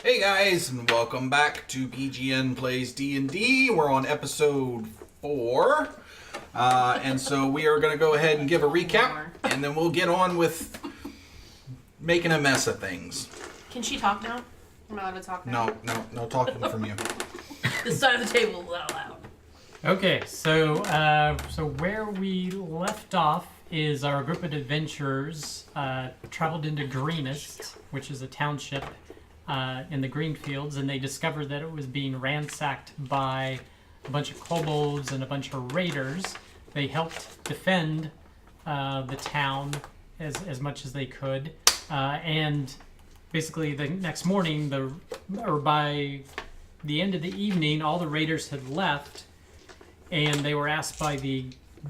Hey guys, and welcome back to PGN Plays D&D. We're on episode 4. And so we are going to go ahead and give a recap, and then we'll get on with making a mess of things. Can she talk now? I'm not allowed to talk now. No talking from you. This side of the table is not allowed. Okay, so where we left off is our group of adventurers traveled into Greenest, which is a township in the Greenfields, and they discovered that it was being ransacked by a bunch of kobolds and a bunch of raiders. They helped defend the town as much as they could, and basically the next morning, by the end of the evening, all the raiders had left, and they were asked by the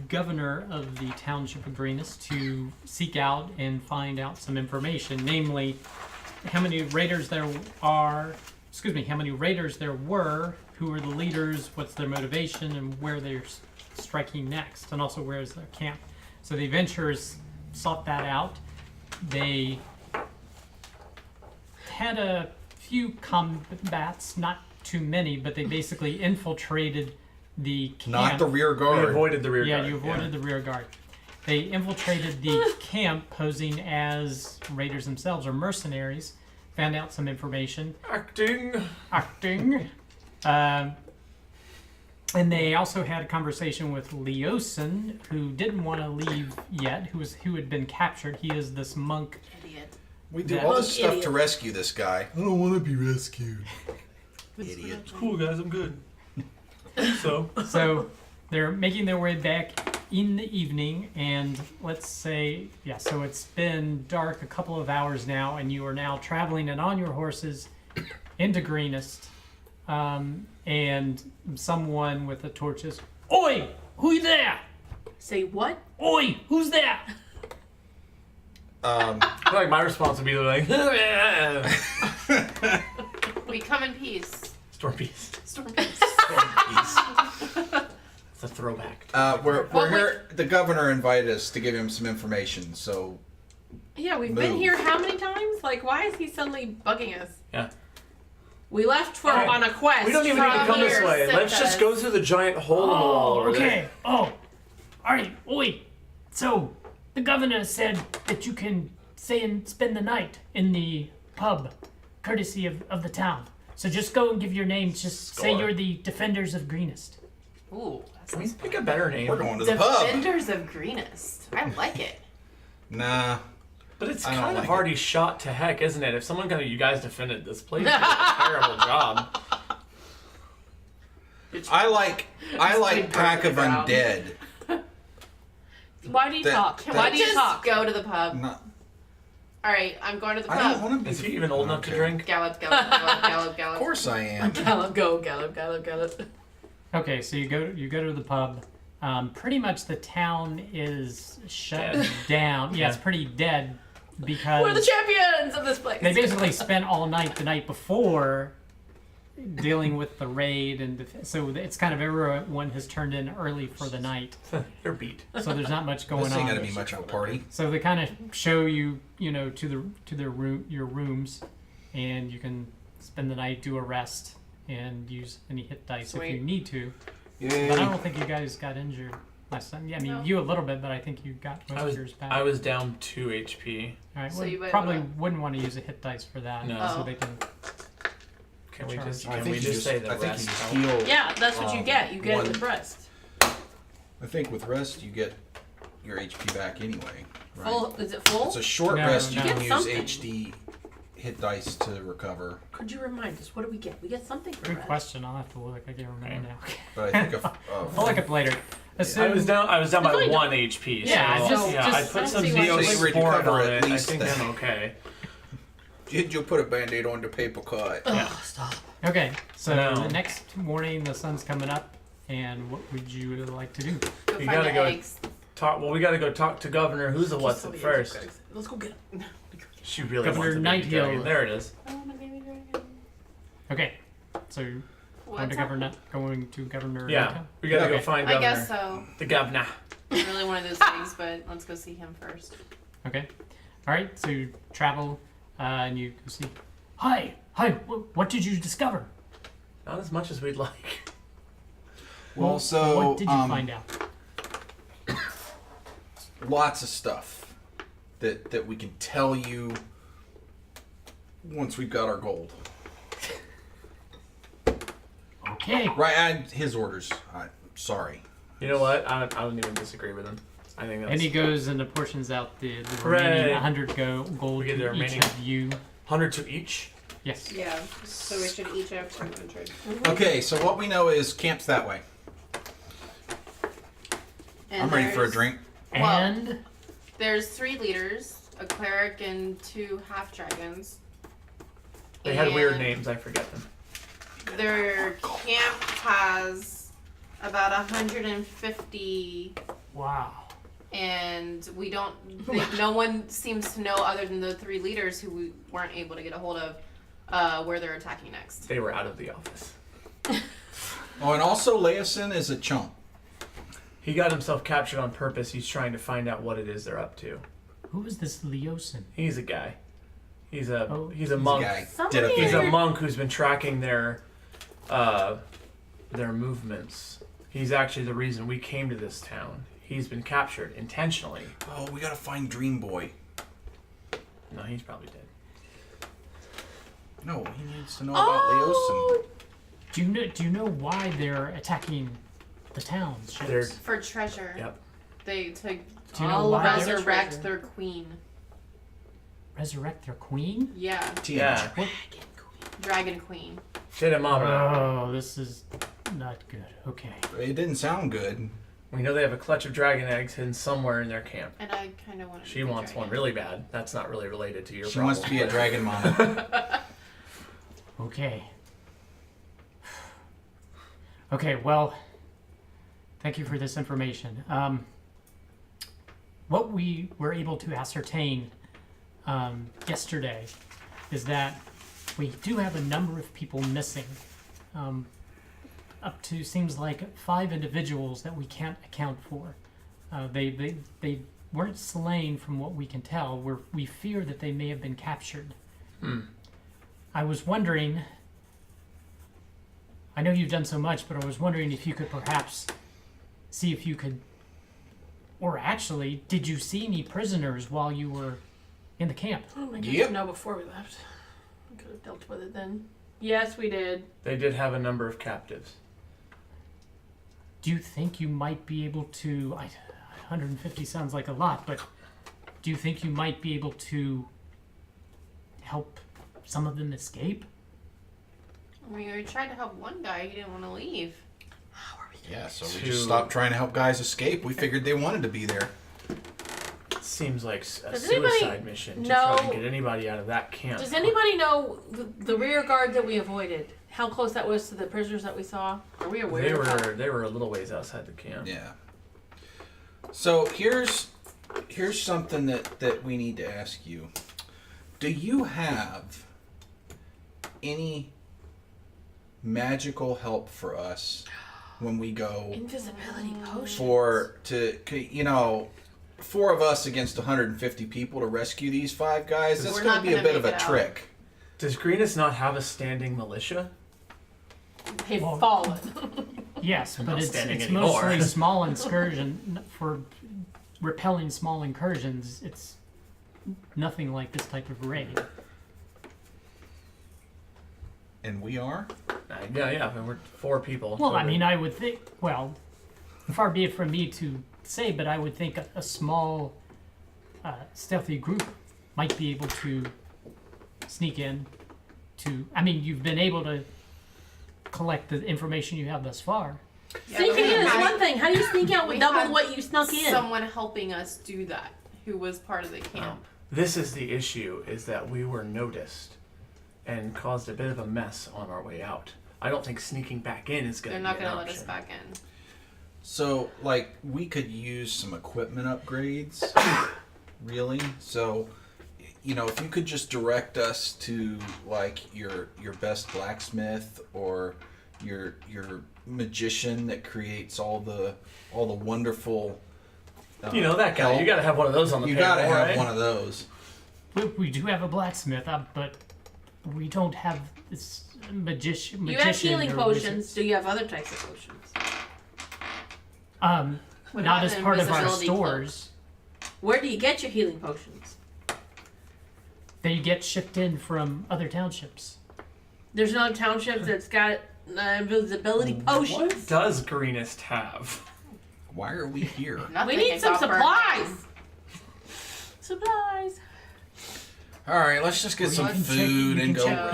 governor of the township of Greenest to seek out and find out some information, namely how many raiders there were, who are the leaders, what's their motivation, and where they're striking next, and also where is their camp. So the adventurers sought that out. They had a few combats, not too many, but they basically infiltrated the camp. Not the rear guard. We avoided the rear guard. Yeah, you avoided the rear guard. They infiltrated the camp posing as raiders themselves or mercenaries, found out some information. Acting. And they also had a conversation with Leosin, who didn't want to leave yet, who had been captured. He is this monk. Idiot. We do Yeah. all this stuff Idiot. to rescue this guy. I don't want to be rescued. Idiot. It's cool, guys. I'm good. So They're making their way back in the evening, and let's say, so it's been dark a couple of hours now, and you are now traveling and on your horses into Greenest, and someone with a torch is, "Oi, who there? Say what? Oi, who's there?" like my response would be like, We come in peace. Storm Beast. Storm peace. It's a throwback. We're Well, here. The governor invited us to give him some information, so Yeah, we've been here how many times? Like, why is he suddenly bugging us? Yeah. We left on a quest. We don't even need to come this way. Let's just go through the giant hole in the wall over there. Oh, alright, oi. So, the governor said that you can stay and spend the night in the pub, courtesy of the town. So just go and give your name, just say you're the Defenders of Greenest. Ooh, I mean, pick a better name. we're going to the pub. Defenders of Greenest. I like it. Nah. But it's I don't kind of like already shot to heck, isn't it? If someone goes, you guys defended this place, you did a terrible job. I like Pack of Ground. Undead. Why do you talk? Why do you Just talk? go to the pub. Not, All right, I'm going to the I don't pub. want to be. Is he even old enough to Okay. drink? Gallop, gallop, gallop, gallop, Of gallop. course I am. Gallop, go, gallop, gallop, gallop. Okay, so you go to the pub. Pretty much the town is shut Dead. down. Yeah, it's Yeah. pretty dead because We're the champions of this place. they basically spent all night the night before dealing with the raid, and so it's kind of everyone has turned in early for the night. You're beat. So there's not much going This ain't on. gonna be much of a party. So they kind of show you, to their your rooms, and you can spend the night, do a rest, and use any hit dice if you Sweet. need to. Yay. But I don't think you guys got injured last time. Yeah, I mean, No. you a little bit, but I think you got most of yours back. I was down 2 HP. All right, So well, you might probably wanna- wouldn't want to use a hit dice for that, No. so Oh. they can. Can we just, I can think we you just say the I think rest? you just help? heal. Yeah, that's what you get. You get one- it with rest. I think with rest you get your HP back anyway. Right? Full? Is it full? It's a short No, rest. You no. can Get use something. HD hit dice to recover. Could you remind us? What do we get? We get something for Good rest. question. I'll have to look. I can't remember now. But I think I'll look up later. I was down by It's only 1 HP. Yeah, so just- yeah, I just- put I some don't see why- Neosporin So you recover on at it. I least think then. I'm okay. Did you put a band-aid on the paper cut? Yeah. Stop. Okay, so No. the next morning the sun's coming up, and what would you like to do? Go You find gotta the go- eggs. We gotta go talk to Governor Who's a What's It first. Let's go get them. She really Governor wants a baby Nighthill. dragon. There it is. I want a baby dragon. Okay, so going What's to Governor. Yeah, Nighthill? we gotta go Okay. find I Governor. guess so. The governor. Really one of those things, but let's go see him first. Okay, all right. So you travel, and you go see. Hi, what did you discover? Not as much as we'd like. Well, so what did you find out? lots of stuff that we can tell you once we've got our gold. Okay. Right, and his orders. Sorry. You know what? I don't even disagree with him. I think that's... And he goes and apportions out the Hooray. remaining 100 gold We get the to each remaining- of you. 100 to each? Yes. Yeah. So we should each have 200. Okay, so what we know is camp's that way. And I'm ready for a there's- drink. Well- And There's 3 leaders, a cleric, and 2 half dragons. They had weird And names. I forget them. Their camp has about 150, wow. and we don't. No one seems to know, other than the 3 leaders who we weren't able to get a hold of, where they're attacking next. They were out of the office. Oh, and also Leosin is a chump. He got himself captured on purpose. He's trying to find out what it is they're up to. Who is this Leosin? He's a guy. He's a Oh, he's a monk. Guy Somebody did a He's thing. a monk who's been tracking their movements. He's actually the reason we came to this town. He's been captured intentionally. Oh, we gotta find Dream Boy. No, he's probably dead. No, he needs to know about Leosin. Do you know why they're attacking the towns? They're For treasure. Yep. They to Do you know All why about they're resurrect treasure. their queen. resurrect their queen? Yeah, Yeah. What? dragon queen. Shit him up. Oh, this is not good. Okay. It didn't sound good. We know they have a clutch of dragon eggs hidden somewhere in their camp. And I kind of want to. She wants one really bad. That's not really related to your She problem. wants to be a dragon mama. Okay. Okay, well, thank you for this information. What we were able to ascertain yesterday is that we do have a number of people missing. Up to, seems like 5 individuals that we can't account for. They weren't slain from what we can tell. We fear that they may have been captured. I was wondering, I know you've done so much, but I was wondering if you could perhaps see if you could, or actually, did you see any prisoners while you were in the camp? Oh my gosh, Yep. no, before we left. We could have dealt with it then. Yes, we did. They did have a number of captives. Do you think you might be able to, 150 sounds like a lot, but do you think you might be able to help some of them escape? I mean, we tried to help one guy. He didn't want to leave. Yeah, so we To- just stopped trying to help guys escape. We figured they wanted to be there. Seems like a Does anybody suicide mission to know- try to get anybody out of that camp. Does anybody know the rear guard that we avoided? How close that was to the prisoners that we saw? Are we aware They of how? were a little ways outside the camp. Yeah. So here's something that we need to ask you. Do you have any magical help for us when we go Invisibility potions. you know, 4 of us against 150 people to rescue these 5 guys? That's We're going to not be a gonna bit of make a it out. trick. Does Greenus not have a standing militia? They've Well- fallen. Yes, but not it's standing anymore. mostly small incursion for repelling small incursions. It's nothing like this type of raid. And we are? Yeah. We're 4 people. Well, I total. mean, I would think, well, far be it from me to say, but I would think a small stealthy group might be able to sneak in to, I mean, you've been able to collect the information you have thus far. Sneaking in is one thing. How do you sneak out with We double had what you snuck in? Someone helping us do that, who was part of the camp. This is the issue, is that we were noticed and caused a bit of a mess on our way out. I don't think sneaking back in is going They're to not be an going to let us option. back in. So, like, we could use some equipment upgrades, really. So, you know, if you could just direct us to, like, your best blacksmith or your magician that creates all the wonderful. You know that guy. help. You got to have one of those on the You payroll, gotta have right? one of those. We do have a blacksmith, but we don't have this magician. You have healing or potions. wizards. Do you have other types of potions? What Not about as an part of our invisibility stores. Where do you get your healing potions? They get shipped in from other townships. There's no township that's got invisibility potions. What does Greenest have? Why are we here? Nothing We need some except for- supplies. Supplies. All right, let's just get Or some you can food check, and go.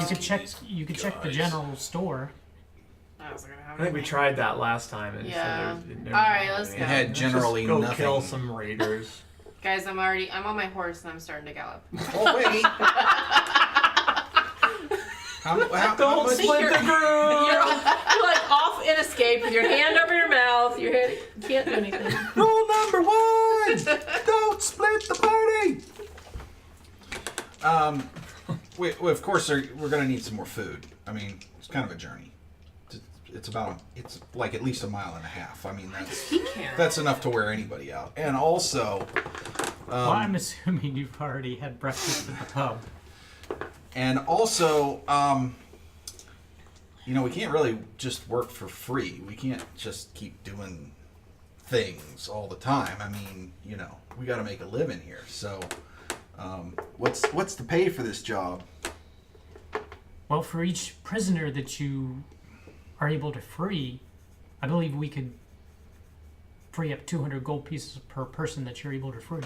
You could check the general store. I wasn't gonna have I think we anything. tried that last time. And Yeah. So All right, let's It go. had generally Just go nothing. kill some raiders. Guys, I'm on my horse and I'm starting to gallop. Oh wait. how much? You're like off in escape with your hand over your mouth. Your head, you can't do anything. Rule number 1: don't split the party. We of course we're gonna need some more food. I mean, it's kind of a journey. It's like at least a mile and a half. I mean, that's enough to wear anybody out. And also, Well, I'm assuming you've already had breakfast at the pub. and also, we can't really just work for free. We can't just keep doing things all the time. I mean, we got to make a living here. So, what's the pay for this job? Well, for each prisoner that you are able to free, I believe we could free up 200 gold pieces per person that you're able to free.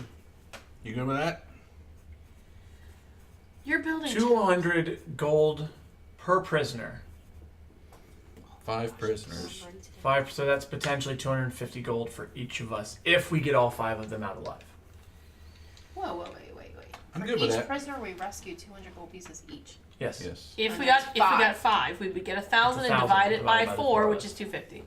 You good with that? You're building. 200 gold per prisoner. 5 prisoners. 5, so that's potentially 250 gold for each of us if we get all 5 of them out alive. Whoa, wait. I'm For good with each that. prisoner, we rescue 200 gold pieces each. Yes. Yes. If we And got that's 5, we would get 1,000 and 1,000 divide it by divided by the 4, four of which us. is 250.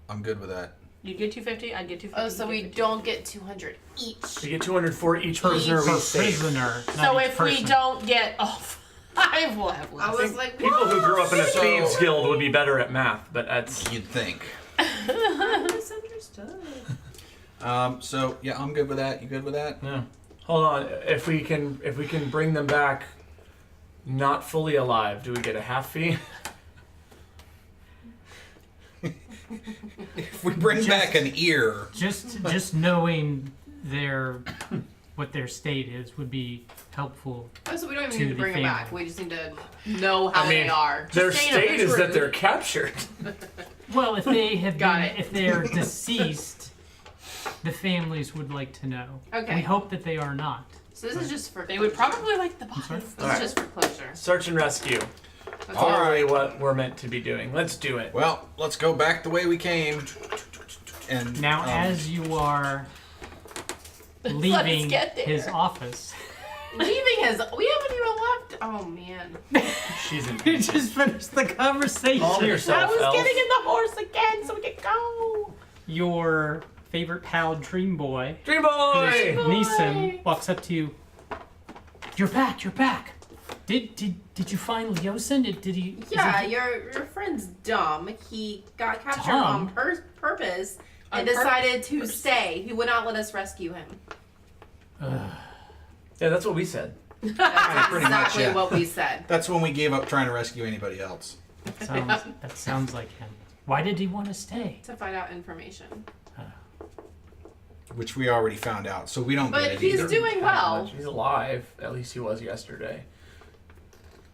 I'm good with that. You'd get 250. I'd get 250. Oh, so we you'd get don't get 200 each. We get 200 for each prisoner Per we save. prisoner, not So each if we person. don't get all 5, we'll have less. I was like, People who grew up in a So- thieves guild would be better at math, but that's You'd think. I misunderstood. So yeah, I'm good with that. You good with that? yeah. Hold on. If we can bring them back not fully alive, do we get a half fee? If we bring back an ear, Just knowing what their state is would be helpful. Oh, so we don't even To need to the bring them back. family. We just need to know how I mean, they are. Their saying if state it's is that rude. they're captured. Well, if they have Got been, it. if they're deceased, the families would like to know. Okay. We hope that they are not. So this is just for. They would closure. probably like the sorry? bodies. This Alright. is just for closure. Search and rescue. That's All all. right. What we're meant to be doing. Let's do it. well, let's go back the way we came. And Now, as you are leaving get there. his office, Leaving his. We haven't even left. Oh man. She's in. you just finished the conversation. Calm I yourself, was elf. getting in the horse again, so we could go. Your favorite pal, Dream Boy, Dream boy. Neeson, walks up to you. You're back. You're back. Did you find Leosin? Did he? is Yeah, he- your friend's dumb. He got captured Dumb? on purpose and On decided to stay. He would not let us rescue him. Yeah, that's what we said. That's pretty much, exactly yeah. what we said. that's when we gave up trying to rescue anybody else. that sounds like him. Why did he want to stay? To find out information. Which we already found out, so we don't But get it he's either. doing well. He's alive. At least he was yesterday.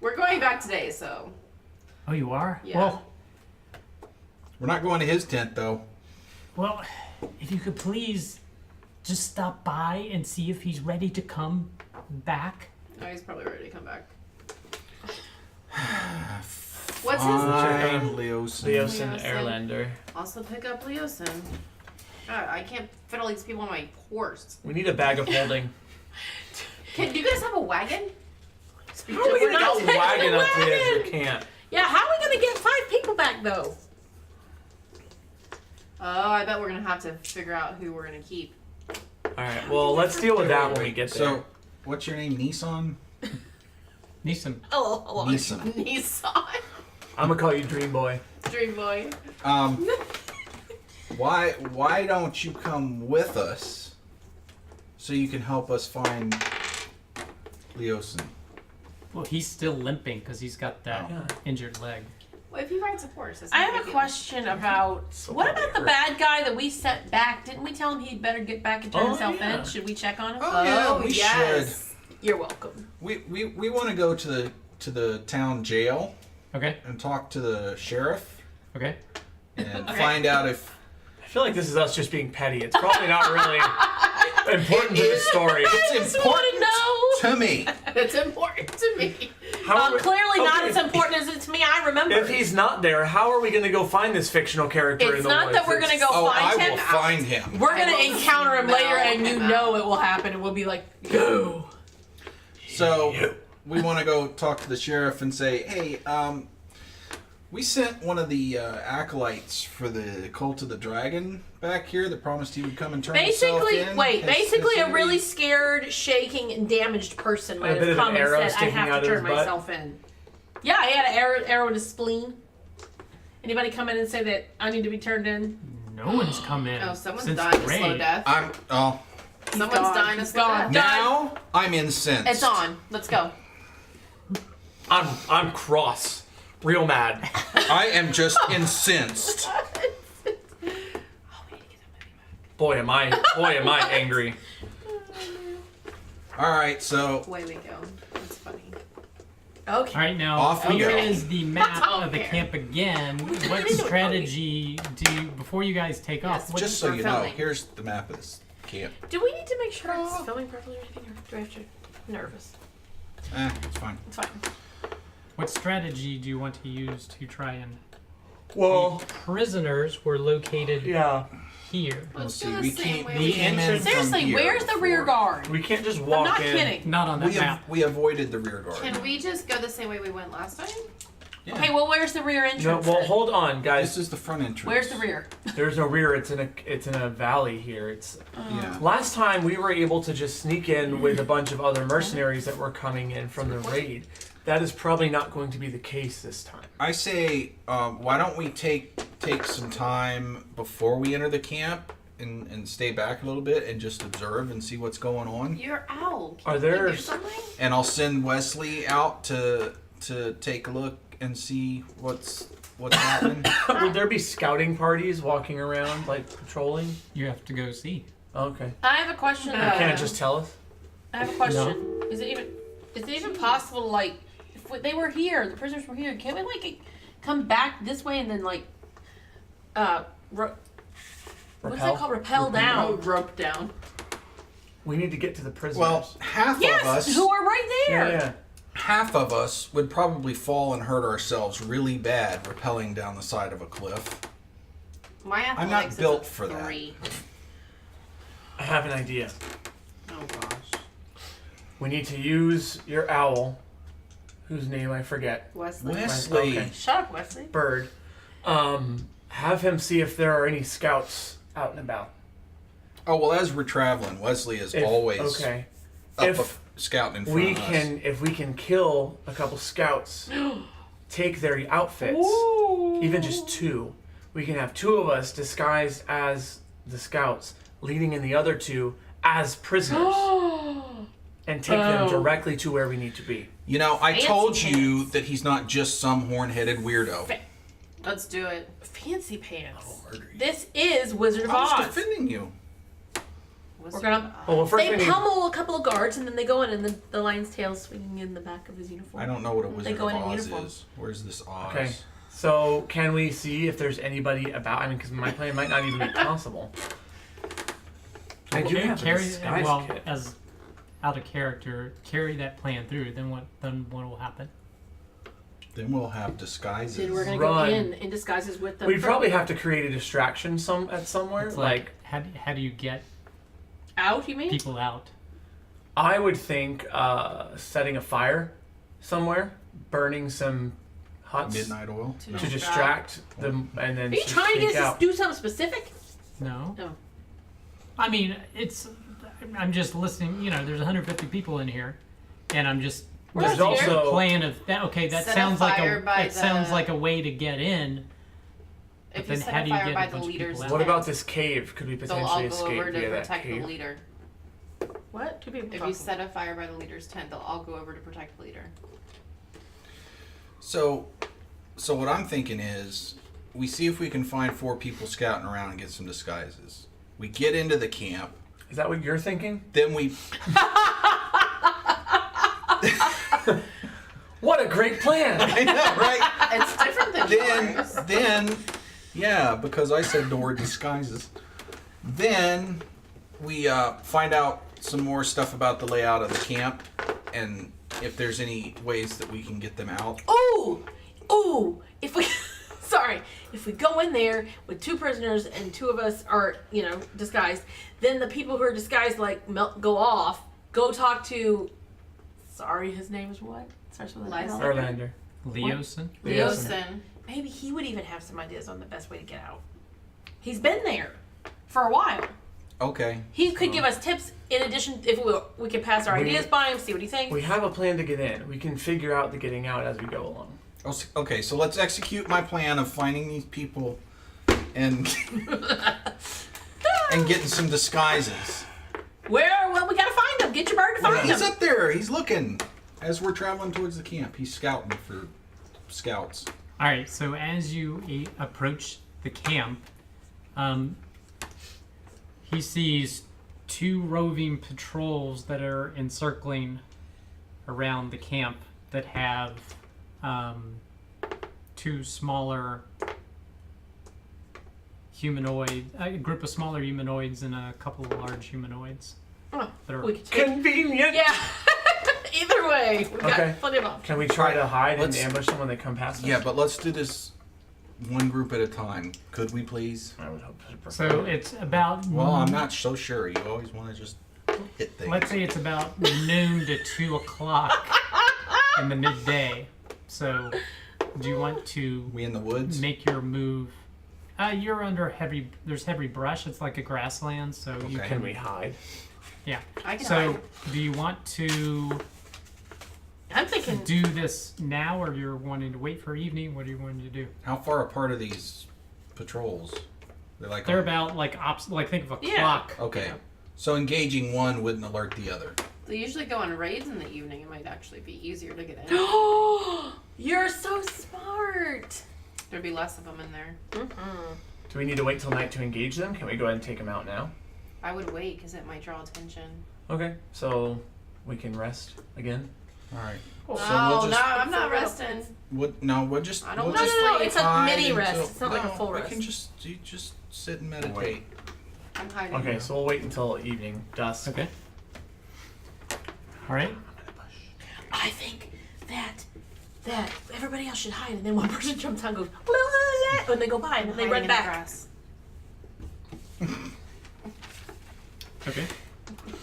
We're going back today, so. Oh, you are? Yeah. We're not going to his tent though. Well, if you could please just stop by and see if he's ready to come back. No, he's probably ready to come back. What's his Fine, name? Leosin. Leosin Leosin. Airlander. Also pick up Leosin. God, I can't fit all these people on my horse. We need a bag of holding. Do you guys have a wagon? How are we We're gonna not get taking wagon the up the edge? wagon. We can't. Yeah, how are we gonna get 5 people back though? Oh, I bet we're gonna have to figure out who we're gonna keep. Alright, well, let's deal with that when we get there. So, what's your name? Nissan? Neeson. Oh, Nissan. Nissan. I'm gonna call you Dream Boy. Dream Boy. Why don't you come with us so you can help us find Leosin? Well, he's still limping because he's got that injured leg. Well, if he rides a horse, it's I not have big a deal. question about what about the bad guy that we sent back? Didn't we tell him he'd better get back and turn himself in? Should we check on him? Oh, yeah, we yes. You're welcome. We want to go to the town jail Okay. and talk to the sheriff Okay. and find out if I feel like this is us just being petty. It's probably not really important to the story. it's I want to know. to me. It's important to me. How are we- Clearly not okay, as important as it's me. I remember. If he's not there, how are we going to go find this fictional character in It's the not woods? that we're gonna go Oh, I find him. will find him. We're gonna I will encounter him later, and you smell know him it will happen, and we'll be like, go. So we want to go talk to the sheriff and say, hey, we sent one of the acolytes for the cult of the dragon back here that promised he would come and turn himself Basically, in. basically, Has a really anybody- scared, shaking, and damaged person A might bit have of come an and arrow said, "I sticking have out to of turn his butt? myself in." Yeah, he had an arrow in his spleen. Anybody come in and say that I need to be turned in? No one's come in. Oh, someone's since dying the a slow raid. death. Someone's gone. dying a He's slow gone. death. Now I'm incensed. It's on. Let's go. I'm cross. Real mad. I am just incensed. Boy, am I angry. All right, so Away we go. That's funny. All Okay. right, now Off we here go. is the map of the Okay. camp again. get What into it, strategy do you, before you guys take off? What just so we're you know, filming. here's the map of this camp. Do we need to make sure it's filming properly or anything, or do I have to? I'm nervous. It's fine. It's fine. What strategy do you want to use to try and? Well, Prisoners were located yeah. here. Let's see, do the we same can't- way we we came did. in from Seriously, here where's the rear before. guard? We can't just I'm walk not in. kidding. Not on that map. We avoided the rear guard. Can we just go the same way we went last time? Yeah. Okay, well, where's the rear entrance? No, well, then? hold on, guys. This is the front entrance. Where's the rear? There's no rear. It's in a valley here. It's Yeah. last time we were able to just sneak in with a bunch of other mercenaries that were coming in from the raid. That is probably not going to be the case this time. I say, why don't we take some time before we enter the camp and stay back a little bit and just observe and see what's going on? You're owl. Are Can there- you do something? And I'll send Wesley out to take a look and see what's happening. Would there be scouting parties walking around, like patrolling? You have to go see. Okay. I have a question. You can't just tell us. I have a question. Is it even possible to, like, if they were here, the prisoners were here, can't we, like, come back this way and then, like, what's that called? Rappel down. Rope down. We need to get to the prisoners. Well, half Yes, of us, who are right there. yeah. half of us would probably fall and hurt ourselves really bad rappelling down the side of a cliff. My athletics I'm not is built a for that. 3. I have an idea. Oh gosh. We need to use your owl, whose name I forget. Wesley. Wesley. Okay. Shut up, Wesley. Bird. Have him see if there are any scouts out and about. Oh well, as we're traveling, Wesley is always okay. up If scouting in front we of us. can, if we can kill a couple scouts, take their outfits, Ooh. even just 2, we can have 2 of us disguised as the scouts, leading in the other 2 as prisoners, and take them directly to where we need to be. You know, I Fancy told you pants. that he's not just some horn-headed weirdo. Let's do it. Fancy pants. murder you. This is Wizard of I was Oz. defending you. We're gonna. Well, first They we need. pummel a couple of guards and then they go in, and the lion's tail swinging in the back of his uniform. I don't know what a Wizard go of in Oz uniform. is. Where's this Oz? Okay. So can we see if there's anybody about? I mean, because my plan might not even be possible. I do have a carry disguise well kit. as out of character. Carry that plan through. Then what? Then what will happen? Then we'll have disguises. Then we're gonna Run. go in disguises with them. We'd probably have to create a distraction somewhere. It's Like how do you get out. You mean? people out? I would think setting a fire somewhere, burning some huts Midnight oil. to distract them, and then Are you just trying to sneak get us out. to do something specific? No. No. I mean, it's. I'm just listening. You know, there's 150 people in here, and I'm just. There's listening to the also- plan of that. Okay, that Set a sounds like fire by that sounds the- like a way to get in. If then you set how a do you fire get a by bunch the of leader's people out? What tent, about this cave? Could we they'll all potentially go over escape to via that protect the cave? leader. What? Two people. If you set a fire by the leader's tent, they'll all go over to protect the leader. So what I'm thinking is, we see if we can find 4 people scouting around and get some disguises. We get into the camp. Is that what you're thinking? Then we... What a great plan! I know, right? It's different than yours. Then, yeah, because I said the word disguises. Then we find out some more stuff about the layout of the camp and if there's any ways that we can get them out. Ooh, if we, sorry, if we go in there with 2 prisoners and 2 of us are, disguised, then the people who are disguised, go off, go talk to, sorry, his name is what? Starts with an L. Erlander. Leosin? Leosin. Maybe he would even have some ideas on the best way to get out. He's been there for a while. Okay. He could give us tips in addition, if we could pass our ideas by him, see what he thinks. We have a plan to get in. We can figure out the getting out as we go along. Okay, so let's execute my plan of finding these people and and getting some disguises. Well, we gotta find him. Get your bird to find He's him. up there. He's looking. As we're traveling towards the camp, he's scouting for scouts. All right, so as you approach the camp, he sees 2 roving patrols that are encircling around the camp that have 2 smaller a group of smaller humanoids and a couple of large humanoids. Oh, that are, we could take. Convenient! Yeah. Either way, we've Okay. got plenty of options. Can we try to hide Let's- and ambush them when they come past us? Yeah, but let's do this one group at a time. Could we please? I would hope so. so it's about Well, I'm not so sure. You always want to just hit things. let's say it's about noon to 2 o'clock in the midday. So do you want to We in the woods? make your move? You're under there's heavy brush. It's like a grassland, so you Okay. Can we hide? yeah. I can So hide. do you want to I'm thinking. do this now, or you're wanting to wait for evening? What do you want to do? How far apart are these patrols? They're about like think of a Yeah. clock. Okay. So engaging one wouldn't alert the other. They usually go on raids in the evening. It might actually be easier to get in. You're so smart. There'd be less of them in there. Do we need to wait till night to engage them? Can we go ahead and take them out now? I would wait because it might draw attention. Okay, so we can rest again. All right. Cool. So No, we'll just- no, I'm not resting. We'll just. I don't we'll want just No, it's a hide mini rest. until- It's not like a full We rest. can just sit and meditate. Wait. I'm hiding. Okay, so we'll wait until evening, dusk. Okay. All right. I think that everybody else should hide, and then one person jumps out and goes, "La, la, la," and they go by, and then they Hiding run in the back. grass. Okay.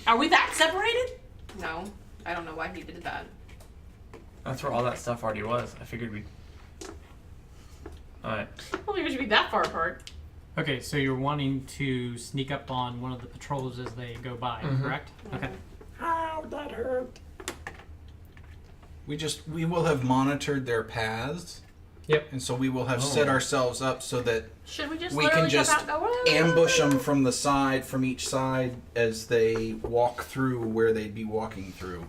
Are we that separated? No, I don't know why he did that. That's where all that stuff already was. I figured we'd... Alright. I don't think we should be that far apart. Okay, so you're wanting to sneak up on one of the patrols as they go by, correct? Okay. Ow, that hurt. We will have monitored their paths. Yep. And so we will have set ourselves up so that Should we just we literally can just jump out and go, ambush them from the side, from each side, as they walk through where they'd be walking through.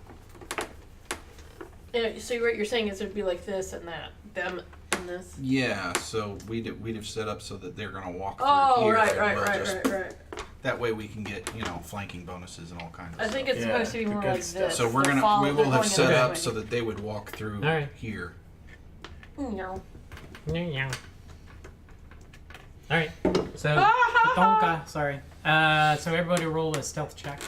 Yeah, so what you're saying is it'd be like this and that, them and this. Yeah, so we'd have set up so that they're gonna walk through Oh, here. right. and we'll just- That way we can get, flanking bonuses and all kinds of I stuff. think it's Yeah, supposed to be the more good like stuff. this. So we They're will going have set this up way. so that they would walk through Alright. here. No. Yeah. All right. So, Ah, Tonka, sorry. So everybody roll a stealth check.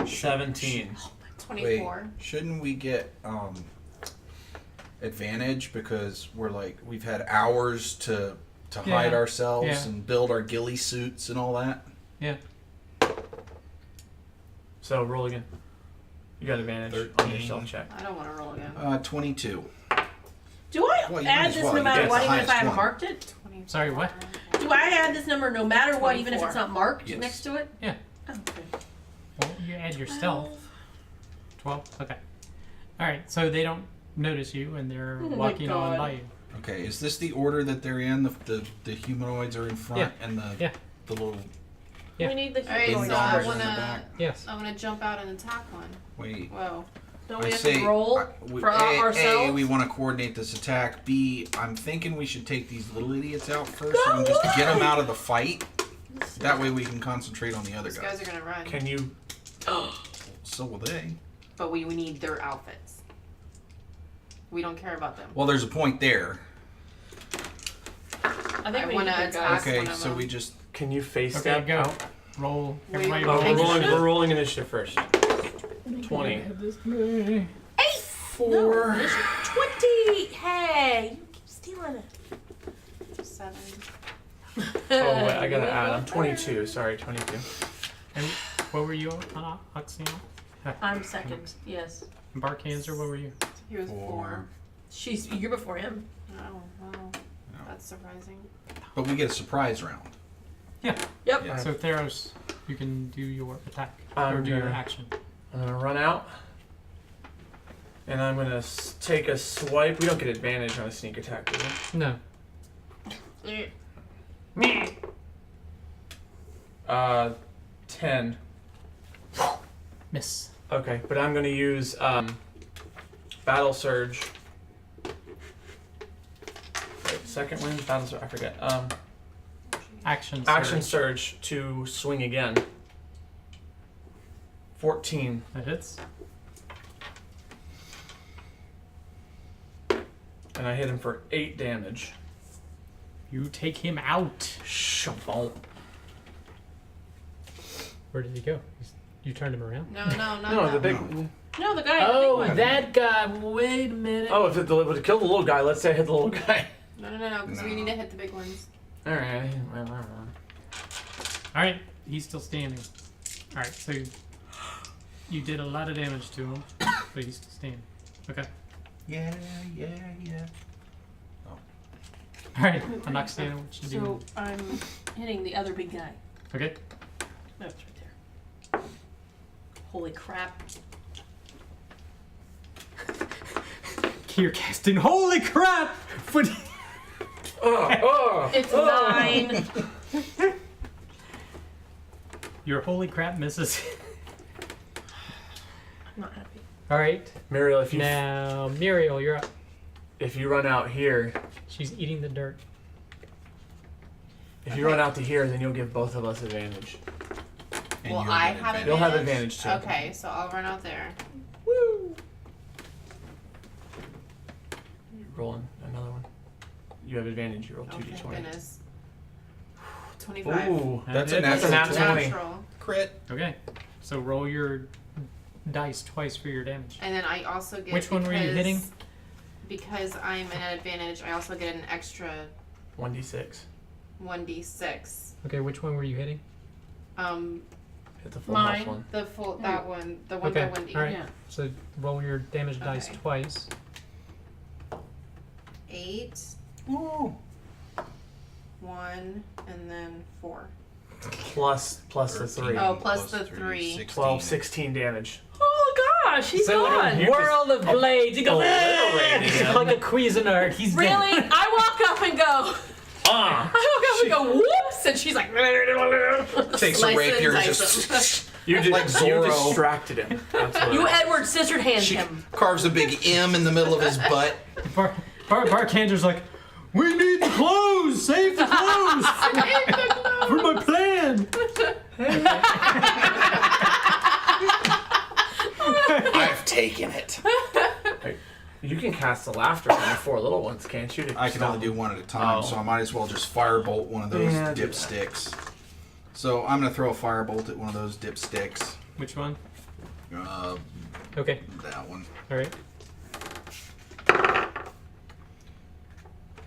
17. 24. Shouldn't we get advantage because we've had hours to hide Yeah. ourselves Yeah. and build our ghillie suits and all that? Yeah. So roll again. You got advantage on your 13. stealth check. I don't want to roll again. 22. Do I Well, you might add as this well. no You matter get what, the even if I highest haven't one. marked it? 24. Sorry, what? Do I add this number no matter what, even if 24. it's not marked Yes. next to it? Yeah. Oh, okay. Well, you add your stealth. 12? Okay. All right. So they don't notice you and they're Oh my walking on God. by you. Okay, is this the order that they're in? The humanoids are in front and Yeah. the little... Yeah. We need the Alright, going so Numbers I in the wanna, back. Yes. I wanna jump out and attack one. Wait, Whoa. Don't we I have say to roll for ourselves? A, we want to coordinate this attack. B, I'm thinking we should take these little idiots out first, so we can just get them out of the fight. That way we can concentrate on the other These guys. guys are gonna run. Can you? So will they. But we need their outfits. We don't care about them. Well, there's a point there. I think I we wanna need to attack. Okay, one of so them. we just. Can you face Okay, step go. out? Roll. Wait, Everybody wait, Oh, roll. wait. we're rolling initiative first. 20. 4. 20! Hey! You keep stealing it. 7. Oh wait, I gotta add. I'm 22. Sorry, 22. And what were you on, Oxina? I'm second, yes. And Barkhanzer, what were you? He was 4. You're before him. Oh, wow. That's surprising. But we get a surprise round. Yep. Yeah. So Theros, you can do your attack I'm or do your gonna- action. I'm gonna run out. And I'm gonna take a swipe. We don't get advantage on a sneak attack, do we? No. 10. Miss. Okay, but I'm gonna use Battle Surge. Wait, second wind? Battle Surge? I forget. Action. Action Surge. Surge to swing again. 14. That hits. And I hit him for 8 damage. You take him out. Shabon. Where did he go? You turned him around? No, not No, that the big. one. No, the guy. Oh, the big one. that guy. Wait a minute. Oh, if it would kill the little guy, let's say I hit the little guy. No, because we No. need to hit the big ones. Alright. All right, he's still standing. All right, so you did a lot of damage to him, but he's still standing. Okay. Yeah. All right, Anaxana, what you So do? I'm hitting the other big guy. Okay. No, it's right there. Holy crap. You're casting. Holy crap! What- It's 9. Your holy crap misses. I'm not happy. All right, Muriel, if you now Muriel, you're up. if you run out here, She's eating the dirt. if you run out to here, then you'll give both of us advantage. And Well, you'll I get have advantage. You'll have advantage too. Okay, so I'll run out there. Woo! Rolling another one. You have advantage. You roll Oh, 2d20. thank goodness. 25. Ooh, That's a That's a natural nat 20. Natural. Crit. Okay, so roll your dice twice for your damage. And then I also get. Which one were you hitting? Because I'm at an advantage, I also get an extra 1d6. 1d6. Okay, which one were you hitting? Hit the full Mine. house one. The full that one, the one Okay, by 1d. all right. Yeah. So roll your damage dice Okay. twice. 8, Ooh. 1, and then 4. Plus the 3. Oh, plus the 3. 16. 12, 16 damage. Oh gosh, he's gone. you- World of Blades. He goes obliterated him. like a Cuisinart. He's Really? dead. I walk up and go. Ah! I walk up and go, whoops, and she's like. Takes a Slice rapier and and dice just You did, Like you Zorro. distracted him. That's what You it is. Edward Scissorhands she him. carves a big M in the middle of his butt. Barkhanzer's like, we need the clothes. Save the clothes for my plan. I've taken it. You can cast the laughter on the 4 little ones, can't you? to I can stop only do one at a time, Oh. so I might as well just firebolt one of those Yeah, do dipsticks. So I'm gonna throw a firebolt at one of those dipsticks. Which one? Uh, Okay, that one. all right.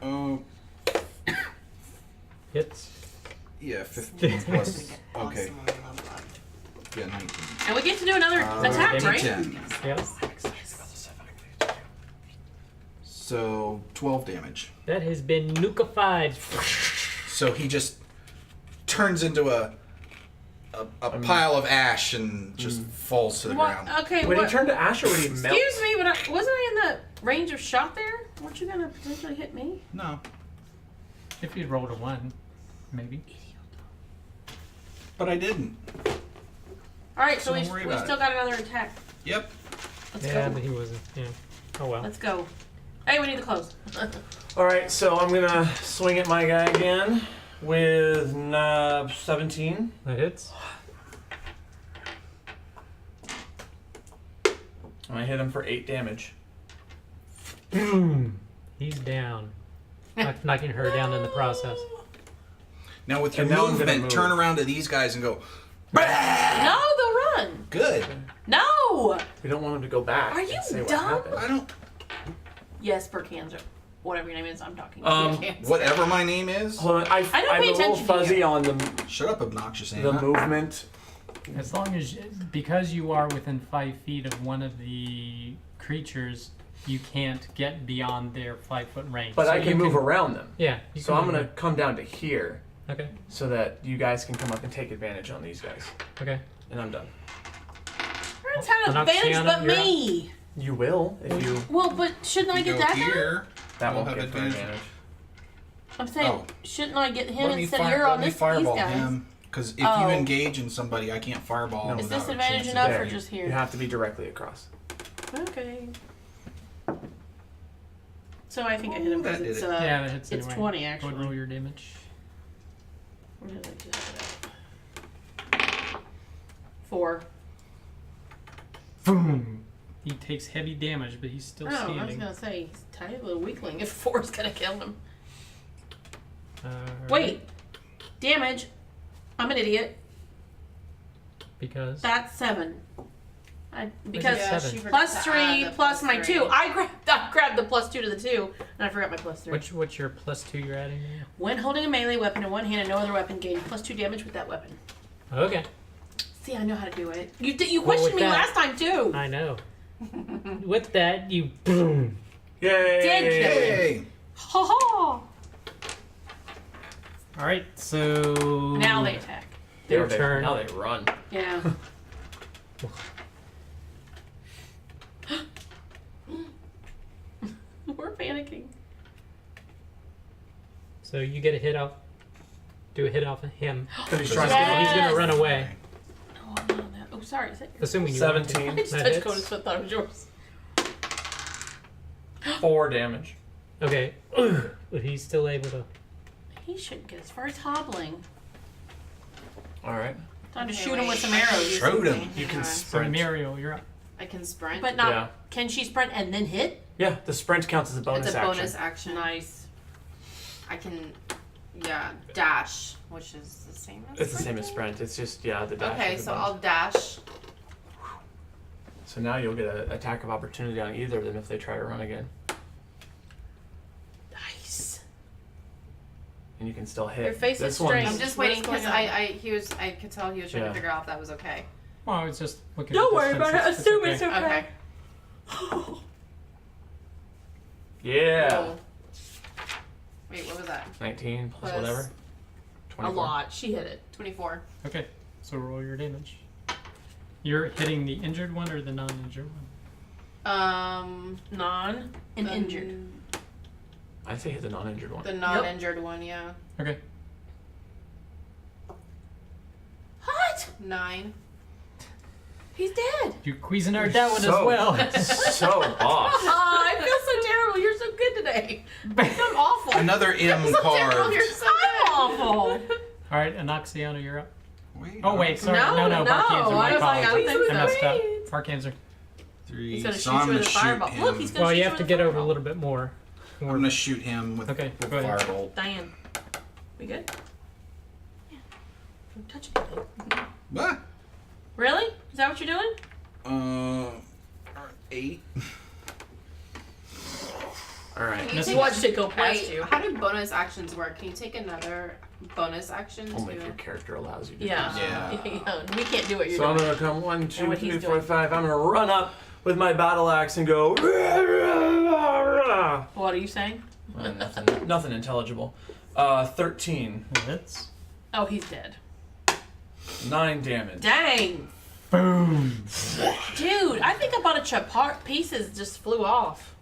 Oh, Hits. yeah, 15 plus. Okay, Awesome, I love that. yeah, 19. And we get to do another attack, damn it, right? 10. Yep. So 12 damage. That has been nukified. So he just turns into a pile of ash and just falls to the What? ground. Okay, Would what? he turn to ash or would he melt? Excuse me, but wasn't I in the range of shot there? Weren't you gonna potentially hit me? No. If you'd rolled a 1, maybe. But I didn't. All right, so So we don't worry still about got another attack. Yep. Let's Yeah, go. but he wasn't. Yeah. Oh well. Let's go. Hey, we need the clothes. All right, so I'm gonna swing at my guy again with 17. That hits. And I hit him for 8 damage. Boom. He's down. Knocking her down in the process. Now with your And now I'm gonna movement, move. turn around to these guys and go. No, they'll run. Good. No. We don't want him to go back. Are you and say what dumb? happened. I don't. Yes, Barkhanzer. Whatever your name is, I'm talking. Whatever my name is. Hold on, I don't I'm pay a little attention to fuzzy you. on the Shut up, obnoxious the Anna. movement. As long as, because you are within 5 feet of one of the creatures, you can't get beyond their 5-foot range. But So I you can move around them. Yeah. You So can I'm move gonna come down to here Okay. so that you guys can come up and take advantage on these guys. Okay. And I'm done. Everyone's had an Enoxiana, advantage but you're me. You will if you. Well, but shouldn't I You get go that guy? here. That We'll won't have get for advantage. advantage. I'm saying, Oh. shouldn't I get him Let me, instead of you're let on me these fireball guys? him. Because if Oh. you engage in somebody, I can't fireball No. them Is without this a advantage chance to enough hit. or There, just here? You have to be directly across. Okay. So I think I hit him Ooh, that because did it's it. Yeah, that hits it's anyway. 20 Go ahead and roll actually. your damage. Where did I do that? 4. Boom. He takes heavy damage, but he's still Oh, I was standing. gonna say he's a tiny little weakling. If 4 is gonna kill him. Alright. Wait, damage. I'm an idiot. Because. That's 7. Because Yeah, she plus forgot to add 3 the plus my plus 2. three. I grabbed the plus 2 to the 2, and I forgot my plus 3. What's your +2 you're adding there? When holding a melee weapon in one hand and no other weapon, gain plus 2 damage with that weapon. Okay. See, I know how to do it. You Well, questioned with me that- last time too. I know. With that, you boom. Yay! Did kill him. Hey! Ha ha! All right, so Now they attack. their Now they- turn. Now they run. Yeah. We're panicking. So you get a hit off. Do a hit off of him. Because he's Yes. trying to He's get gonna run away. No, I'm not on that. Oh, sorry. Is that yours? Assuming you want to. 17. I just That touched hits. Coda's foot. Thought it was yours. 4 damage. Okay. Ugh. But he's still able to. He shouldn't get as far as hobbling. Alright. Time to Okay, shoot him with wait. some arrows. Shoot him. You can So sprint. Muriel, you're up. I can sprint. But not. Yeah. Can she sprint and then hit? Yeah, the sprint counts as a bonus it's a action. bonus action. Nice. I can, dash, which is the same as It's the same sprinting? as sprint. It's just, yeah, the dash. Okay, is a so bonus. I'll dash. So now you'll get an attack of opportunity on either of them if they try to run again. Nice. And you can still hit. Your face this is one's- strange. I'm just What's waiting because going on? I could tell he was trying Yeah. to figure out if that was okay. Well, I was just looking. Don't at worry about it. distance. Assume it's okay. Okay. Yeah. Roll. Wait, what was that? 19 plus Plus whatever. A 24. lot. She hit it. 24. Okay, so roll your damage. You're hitting the injured one or the non-injured one? Non and the- injured. I'd say hit the non-injured one. The non-injured one, yeah. Okay. What? 9. He's dead. You Cuisinart that one as So- well. so off. Oh, I feel so terrible. You're so good today. I'm awful. Another M So terrible, card. you're so I'm awful. All right, Anaxiana, you're up. Wait, Oh wait, sorry, No, no, no, Barkhanzer, my I was like, I don't apologies. think I messed so. up. Barkhanzer. 3. He's gonna so shoot I'm you gonna with a shoot fireball. him. Look, he's gonna Well, shoot you have with to a get over a fireball. little bit more. I'm gonna shoot him with, Okay, with go ahead. firebolt. Diane, we good? Yeah. Don't touch anything. What? Really? Is that what you're doing? 8. Alright. Can you Miss take- Watched it go past Wait, you. how do bonus actions work? Can you take another bonus action Only if to... your character allows you to Yeah. do so. Yeah. We can't do what you're So I'm doing. gonna come 1, 2, what 3, he's 4, doing. 5. I'm gonna run up with my battle axe and go. What are you saying? Nothing intelligible. 13. Hits. Oh, he's dead. 9 damage. Dang. Boom. Dude, I think a bunch of pieces just flew off.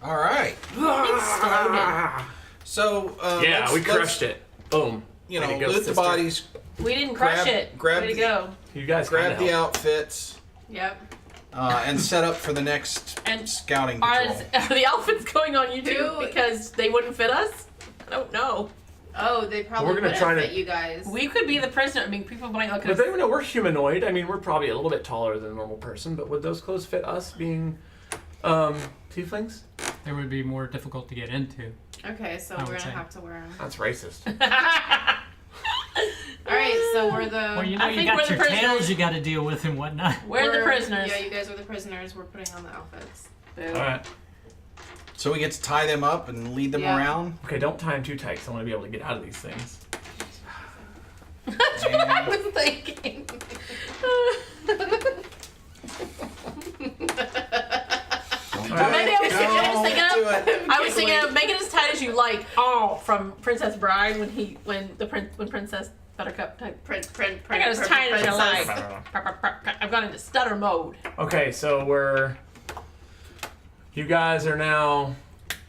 All right. Exploded. So Yeah, we crushed it. Boom. You Way know, to go, loot the sister. bodies, We didn't crush Grab- it. grab Way to the- go. You guys grab kinda the helped. outfits. Yep. and set up for the next scouting patrol. Are the outfits going on YouTube Who- because they wouldn't fit us? I don't know. Oh, they probably We're gonna wouldn't try to- fit you guys. We could be the prisoner. I mean, people might look at But us. they know we're humanoid. I mean, we're probably a little bit taller than a normal person, but would those clothes fit us being tieflings? They would be more difficult to get into. Okay, so I we're would gonna say. have to wear them. That's racist. Alright, so we're the... Well, you know, I you think we're got the your tails prisoners. you got to deal with and whatnot. We're the prisoners. Yeah, you guys were the prisoners. We're putting on the outfits. Boo. Alright. So we get to tie them up and lead them Yeah. around. Okay, don't tie them too tight 'cause I want to be able to get out of these things. That's what I was thinking. Alright. Maybe I was Don't thinking do of. it. I was thinking of make it as tight as you like. Oh, from Princess Bride when Princess Buttercup type. Print, I got as tight as you princess. like. I've gone into stutter mode. Okay, so you guys are now.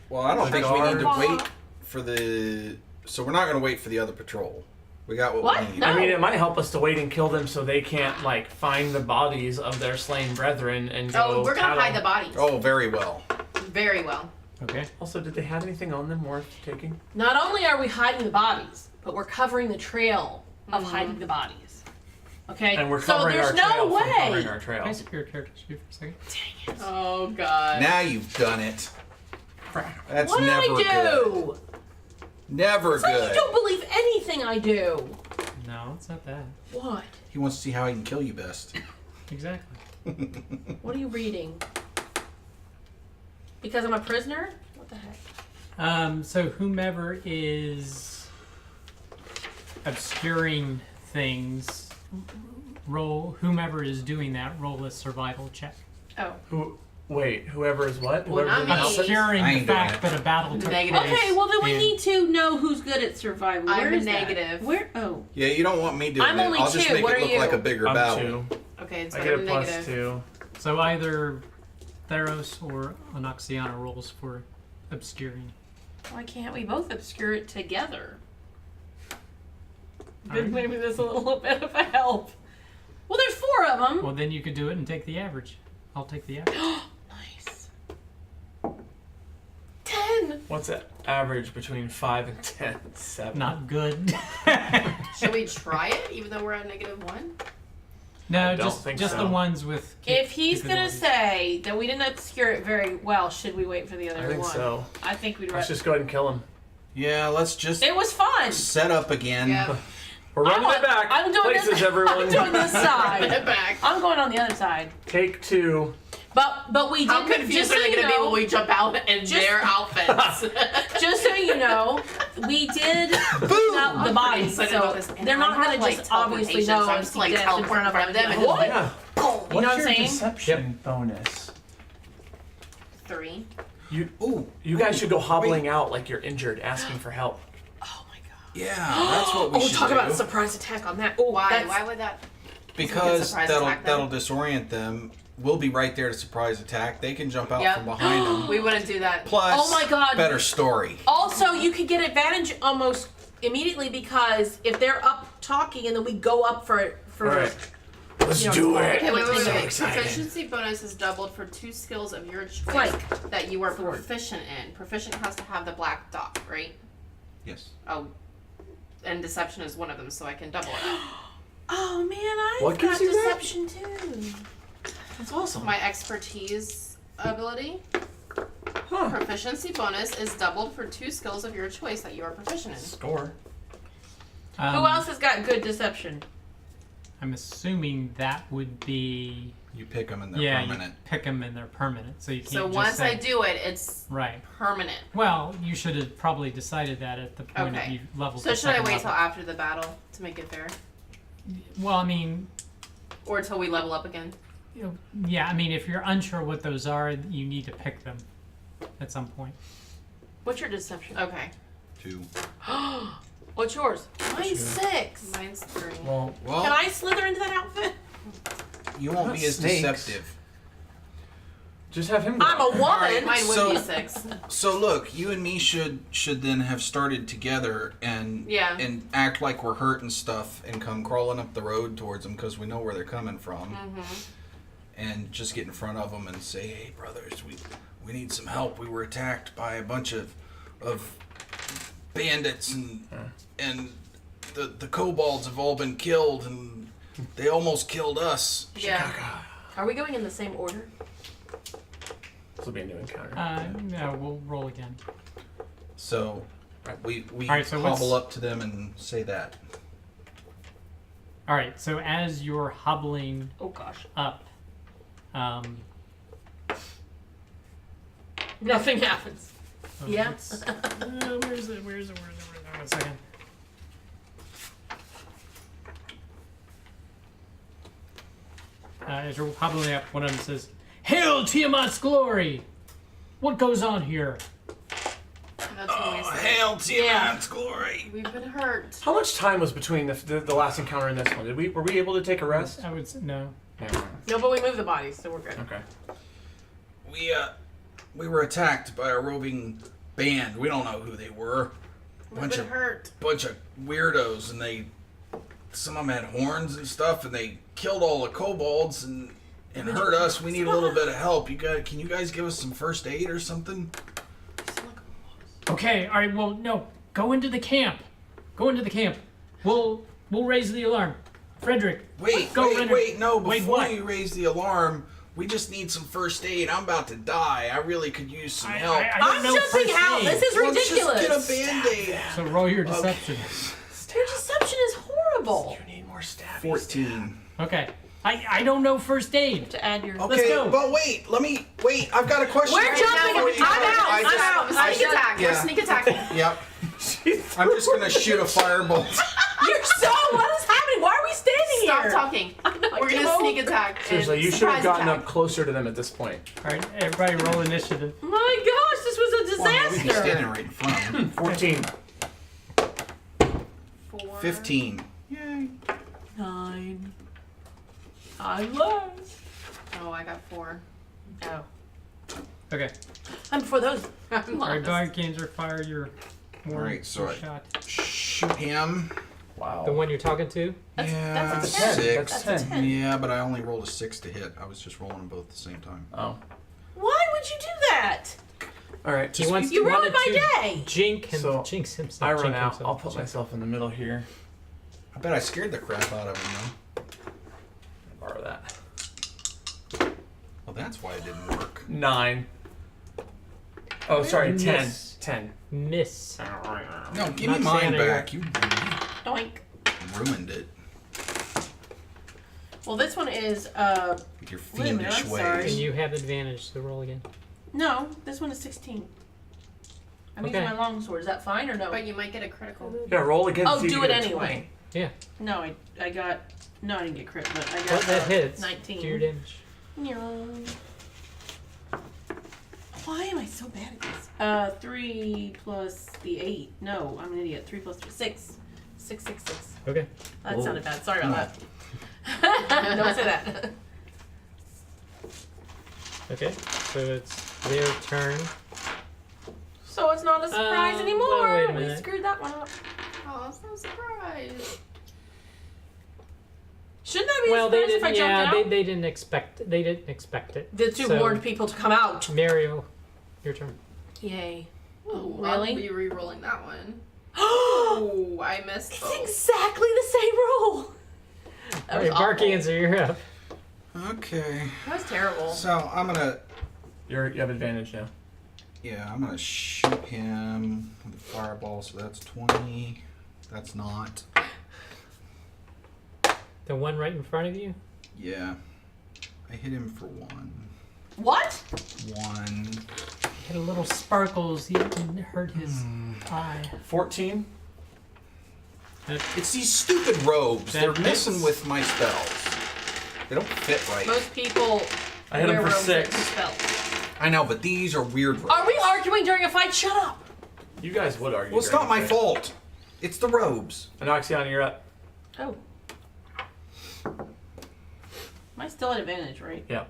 Well, I don't think we need to Guard. wait for the. So we're not going to wait for the other patrol. We got what What? we need. No. I mean, it might help us to wait and kill them so they can't like find the bodies of their slain brethren and go. Oh, we're gonna tattle. hide the bodies. Oh, very well. Very well. Okay. Also, did they have anything on them worth taking? Not only are we hiding the bodies, but we're covering the trail of hiding the bodies. Okay? And we're so covering there's our no trail from covering way. our trail. Can I skip your character sheet for a second? Oh god. Now you've done it. That's What did never I good. do? Never So good. you don't believe anything I do. No, it's not that. What? He wants to see how he can kill you best. Exactly. What are you reading? Because I'm a prisoner? What the heck? So whomever is obscuring things, whomever is doing that, roll a survival check. Oh. Whoever is what? Well, Whoever's not in the me. outfit? Obscuring I the ain't doing fact it. that a battle took Negative. place. Okay, well then we and- need to know who's good at survival. I'm Where a is that? negative. Where? Oh. Yeah, you don't want me doing I'm it. only I'll just two. make What it are look you? like a bigger I'm battle. 2. Okay, so I get a I'm plus negative. 2. So either Theros or Anaxiana rolls for obscuring. Why can't we both obscure it together? Alright. Maybe there's a little bit of a help. Well, there's 4 of them. Well, then you could do it and take the average. I'll take the average. Nice. 10. What's that average between 5 and 10? 7. Not good. Should we try it, even though we're at -1? No, I don't just think just so. the ones with. If he's gonna capabilities. say that we didn't obscure it very well, should we wait for the other I think one? so. I think we'd. Let's just go ahead and kill him. Yeah, let's just It was fun. set up again. Yeah. We're running I'm- it back. I'm doing Places, this. everyone. I'm doing this Put side. it back. I'm going on the other side. Take 2. But we How did. confused Just are so they you gonna be know, when we jump out in Just- their outfits? just so you know, we did pull out the I'm body, pretty excited so about this. And they're not I have, gonna like, just obviously teleportation, know so I'm and just, see like, death in teleport front of in front of them them. and What? Yeah. You know what I'm saying? deception bonus? 3. Ooh, You guys should go hobbling out like you're injured, asking for help. Oh my god. yeah, that's what we Oh, should talk do. about a surprise attack on that. Oh, Why? that's- Why would that? Because surprise that'll attack them? that'll disorient them. We'll be right there to surprise attack. They can jump out Yep. from behind them. We wouldn't do that. Plus, Oh my God. better story. Also, you could get advantage almost immediately because if they're up talking and then we go up for Alright. Let's You know, do it. Okay, wait. So Proficiency excited. bonus is doubled for 2 skills of your choice Flank. that you are Sword. proficient in. Proficient has to have the black dot, right? Yes. Oh, and deception is one of them, so I can double it. Oh man, I've What gives got you that? deception too. That's awesome. My expertise ability. Huh. Proficiency bonus is doubled for 2 skills of your choice that you are proficient in. Score. Who else has got good deception? I'm assuming that would be. You pick them and they're Yeah, permanent. you pick them and they're permanent, so you can't So just once say, I do it, it's right. permanent. Well, you should have probably decided that at the point of Okay. you level. So to should I second wait level. till after the battle to make it fair? Well, I mean, Or till we level up again? yeah, I mean, if you're unsure what those are, you need to pick them at some point. What's your deception? Okay. 2. What's yours? Mine's 6. Mine's 3. Well, Well, Can I slither into that outfit? you won't Not be as snakes. deceptive. just have him go. I'm a woman. Alright. Mine would So- be 6. So look, you and me should then have started together and Yeah. and act like we're hurt and stuff and come crawling up the road towards them because we know where they're coming from. Mm-hmm. and just get in front of them and say, "Hey, brothers, we need some help. We were attacked by a bunch of bandits, and the kobolds have all been killed, and they almost killed us." Yeah. Are we going in the same order? This will be a new encounter. No, we'll roll again. So we Alright, so hobble up to them and say that. All right. So as you're hobbling Oh gosh. up, Nothing happens. Yeah. Where's it? One second. As you're hobbling up, one of them says, "Hail Tiamat's glory! What goes on here?" That's what we say. Hail Tiamat's glory! We've been hurt. How much time was between the last encounter and this one? Were we able to take a rest? I would say no. No, but we moved the bodies, so we're good. Okay. We were attacked by a roving band. We don't know who they were. We've been hurt. Bunch of weirdos, and some of them had horns and stuff, and they killed all the kobolds and hurt us. We need a little bit of help. Can you guys give us some first aid or something? Okay. All right. Well, no. Go into the camp. We'll raise the alarm. Frederick. Wait, Renner. no, Wait, before what? you raise the alarm, we just need some first aid. I'm about to die. I really could use some help. I don't I'm know jumping first out. aid. This is Let's ridiculous. just get a band-aid. So roll your deception. Your deception is horrible. You need more staff. 14. Okay. I don't know first aid. To add your. Okay, Let's go. but wait. I've got a question. We're jumping. before you- I'm out. Sneak attack. Yeah. We're sneak attacking. Yep. I'm just gonna shoot a firebolt. You're so. What is happening? Why are we standing Stop here? talking. We're Kim gonna O. sneak attack. Seriously, and you should have surprise gotten attack. up closer to them at this point. All right. Everybody roll initiative. My gosh, this was a Well, we can stand disaster. right in front of him. 14. 4. 15. Yay. 9. I lost. Oh, I got 4. Oh. Okay. And for those. I'm All right. lost. Barkhanzer, fire your All right, so I shot. shoot him. Wow. The one you're talking to? That's Yeah, a 10. 6. That's 10. Yeah, but I only rolled a 6 to hit. I was just rolling them both at the same time. Oh. Why would you do that? All right. He wants You ruined wanted my to day. So, jinx himself. I run jinx out. himself. I'll put myself in the middle here. I bet I scared the crap out of him, Borrow that. though. Well, that's why it didn't work. 9. Oh, sorry. 10. Miss. 10. Miss. No, give Not me mine standing back. You Doink. ruined it Well, this one is, with your Wait a minute, fiendish I'm sorry. ways. And you have advantage, so roll again. no, this one is 16. I'm using Okay. my longsword. Is that fine or no? But you might get a critical. Yeah, roll again. Oh, see if do you it get a anyway. Yeah. No, I got, no, I didn't get crit, but I got Well, that hits. 19. Do your damage. No. Why am I so bad at this? 3 plus the 8. No, I'm an idiot. 3 plus 3. 6. 6, 6, 6. Okay. That Whoa. sounded bad. Sorry about that. Don't say that. Okay. So it's their turn. So it's not a surprise well, anymore. wait a We minute. screwed that one up. Oh, it's no surprise. Shouldn't I be Well, they surprised if I didn't. jumped Yeah, out? they didn't expect. They didn't expect it. The two So- warned people to come out. Mario, your turn. Yay. Ooh, really? I'll be re-rolling that one. Oh, Oh, I missed it's both. exactly the same roll. That All was right, Barkhanzer, you're up. Okay. That was terrible. So I'm gonna, You have advantage now. I'm gonna shoot him with a fireball. So that's 20. That's not. The one right in front of you. Yeah. I hit him for 1. What? 1. Had a little sparkles. He didn't hurt his eye. 14. It's these stupid robes. That They're hits. messing with my spells. They don't fit right. Most people I hit him wear for robes that 6. dispel. I know, but these are weird robes. Are we arguing during a fight? Shut up. You guys would argue. Well, it's during not my the fight. fault. It's the robes. Anoxion, you're up. Oh. Am I still at advantage, right? Yeah.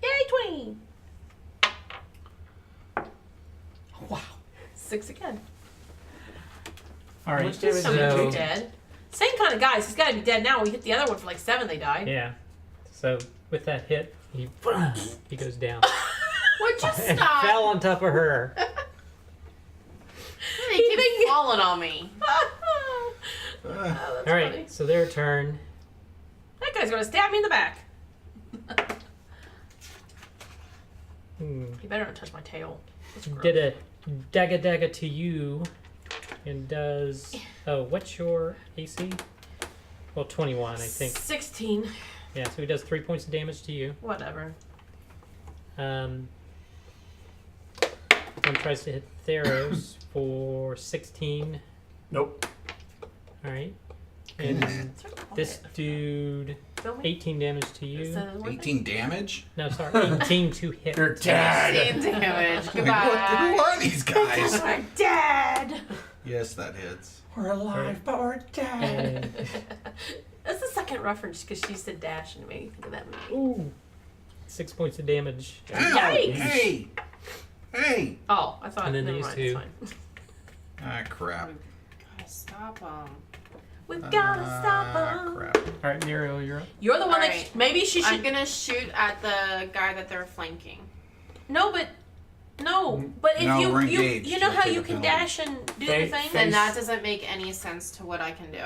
Yay, 20! Wow. 6 again. All How right. much damage Some did of you you So take? dead. Same kind of guys. He's got to be dead now. We hit the other one for like 7. They died. Yeah. So with that hit, he goes down Would you and stop? fell on top of her. They keep falling on me. Oh, that's All right, funny. so their turn. That guy's gonna stab me in the back. Hmm. You better not touch my tail. That's gross. Did a dagga to you, and does. Oh, what's your AC? Well, 21, I think. 16. Yeah, so he does 3 points of damage to you. Whatever. Then tries to hit Theros for 16. Nope. All right, and this dude, Feel me? 18 damage to you. Is that worth it? 18 damage? No, sorry, 18 to hit. You're dead. 16 damage. Who Goodbye. are these guys? I'm dead. Yes, that hits. We're alive, but we're dead. And, That's the second reference because she said dash and it made me think of that movie. ooh, 6 points of damage. Ow! Yikes. Hey! Hey! Oh, I thought. And then never these mind, two. it's fine. Ah, crap. Gotta stop them. We've gotta stop him. Crap. All right, Muriel, you're up. You're the one that Alright. maybe she should. I'm gonna shoot at the guy that they're flanking. No, but if No, we're you engaged. you know You'll how take you a can penalty. dash and do the Face- thing. Then face- that doesn't make any sense to what I can do.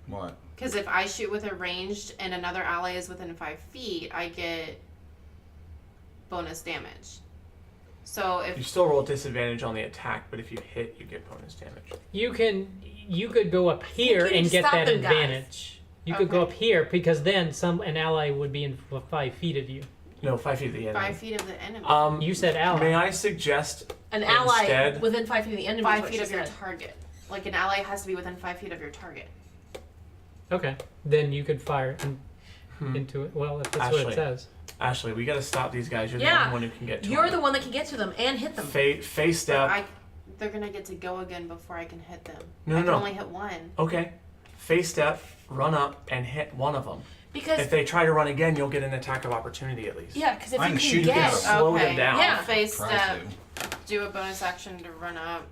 What? Because if I shoot with a ranged and another ally is within 5 feet, I get bonus damage. So You if still roll disadvantage on the attack, but if you hit, you get bonus damage. You could go up here you and get stop that them, guys. advantage. You could go Okay. up here because then an ally would be in 5 feet of you. No, 5 feet of the enemy. 5 feet of the enemy, You said ally. May I suggest An ally Instead- within 5 feet of the enemy. 5 is what feet she of your said. target. Like an ally has to be within 5 feet of your target. Okay, then you could fire into it. Well, if that's what Ashley. it says. Ashley, we gotta stop these guys. You're the Yeah. only one who can get to You're them. the one that can get to them and hit them. Face step. They're gonna get to go again before I can hit them. No, I no, can no. only hit one. Okay. Face step, run up, and hit one of them. Because If they try to run again, you'll get an attack of opportunity at least. yeah, because if I you can can shoot get them. Slow okay. them down. Yeah. I'll face Try step. to. Do a bonus action to run up.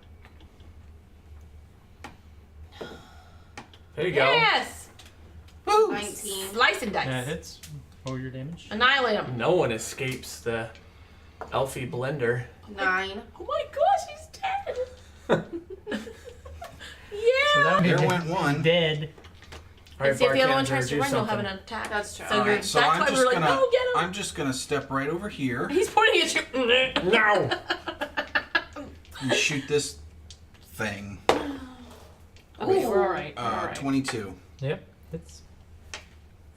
There you go. yes, Woo! 19. slice and dice, That hits. Roll your damage. annihilate them. No one escapes the Elfie blender. 9. Oh my gosh, he's dead. So Yeah. that There would went one. dead. All right, And see if the other one Barkhanzer, tries to do run, you'll have something. an attack. That's true. So Alright, you're, So that's I'm why we just were like, gonna no, get him. I'm just gonna step right over here He's pointing at you. No! and shoot this thing. Okay, we're all right. We're all right. 22 Yep. It's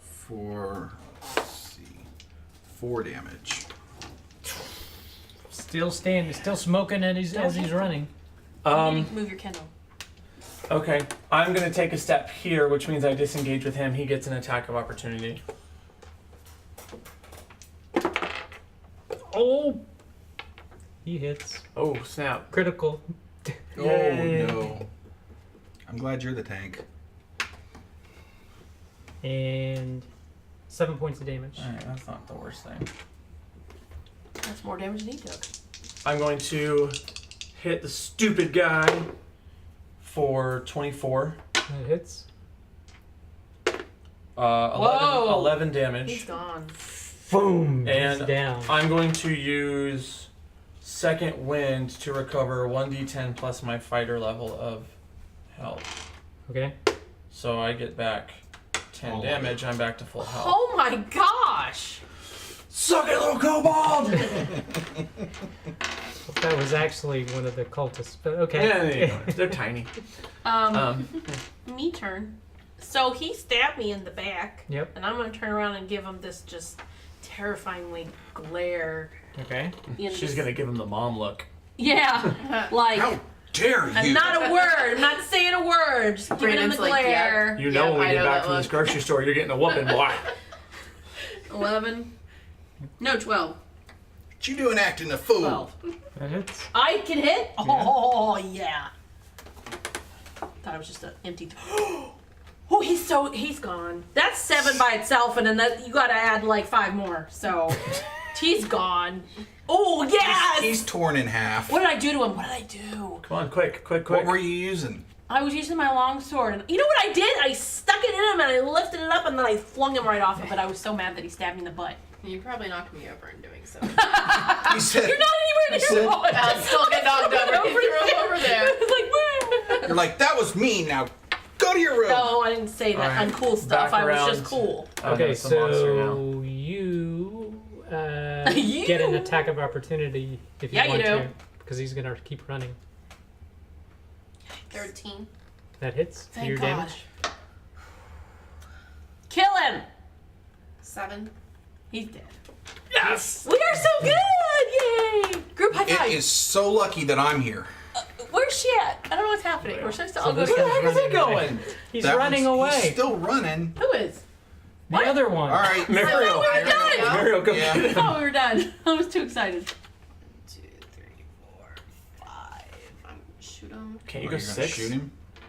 for let's see, 4 damage. still standing, still smoking as he's running. You need to move your Kindle. Okay. I'm gonna take a step here, which means I disengage with him. He gets an attack of opportunity. Oh! He hits. Oh, snap. Critical. Yay. Oh no. I'm glad you're the tank. And 7 points of damage. Alright, that's not the worst thing. That's more damage than he took. I'm going to hit the stupid guy for 24. That hits. 11 He's damage. gone. Boom! And He's down. I'm going to use Second Wind to recover 1d10 plus my fighter level of health. Okay. So I get back 10 damage. I'm back to full health. Oh my gosh! Suck it, little kobold! That was actually one of the cultists, but okay. Yeah, they're tiny. Me turn. So he stabbed me in the back. Yep. And I'm gonna turn around and give him this just terrifyingly glare. Okay. In She's this- gonna give him the mom look. Yeah. Like How dare you? and not a word. I'm not saying a word. Just giving him the Brandon's like, glare. You know Yep, when we I get know back that from this look. grocery store, you're getting a whooping, boy. 11. No, 12. What you doing acting a fool? 12. That hits. I can hit? Oh, yeah. Thought it was just an empty. Oh, he's gone. That's 7 by itself, and then you gotta add like 5 more. So he's gone. Oh, yes! He's torn in half. What did I do to him? What did I do? Come on, quick. What were you using? I was using my long sword, and you know what I did? I stuck it in him, and I lifted it up, and then I flung him right off of it. I was so mad that he stabbed me in the butt. You probably knocked me over in doing so. You said, You're not anywhere near the butt. I'll still get knocked over. You threw him over there. It's like, you're like, that was mean. Now go to your room. no, I didn't say that. Alright, Uncool stuff. back I was around. just cool. Okay, it's a monster now. so you, You? get an attack of opportunity if you Yeah, you want do. to, because he's gonna keep running. 13. That hits for Thank your God. damage. Kill him. 7. He's dead. Yes! We are so good! Yay! Group high It five. is so lucky that I'm here. Where's she at? I don't know what's happening. We're supposed to all go this Where the guy's heck is he running away. going? He's That running one's- away. He's still running. Who is? The other one. All right. Mario. we were done. Mario, go Yeah. get I him. thought we were done. I was too excited. 2, 3, 4, 5. I'm shoot him. Can't you Oh, go you're gonna 6? shoot him? Oh,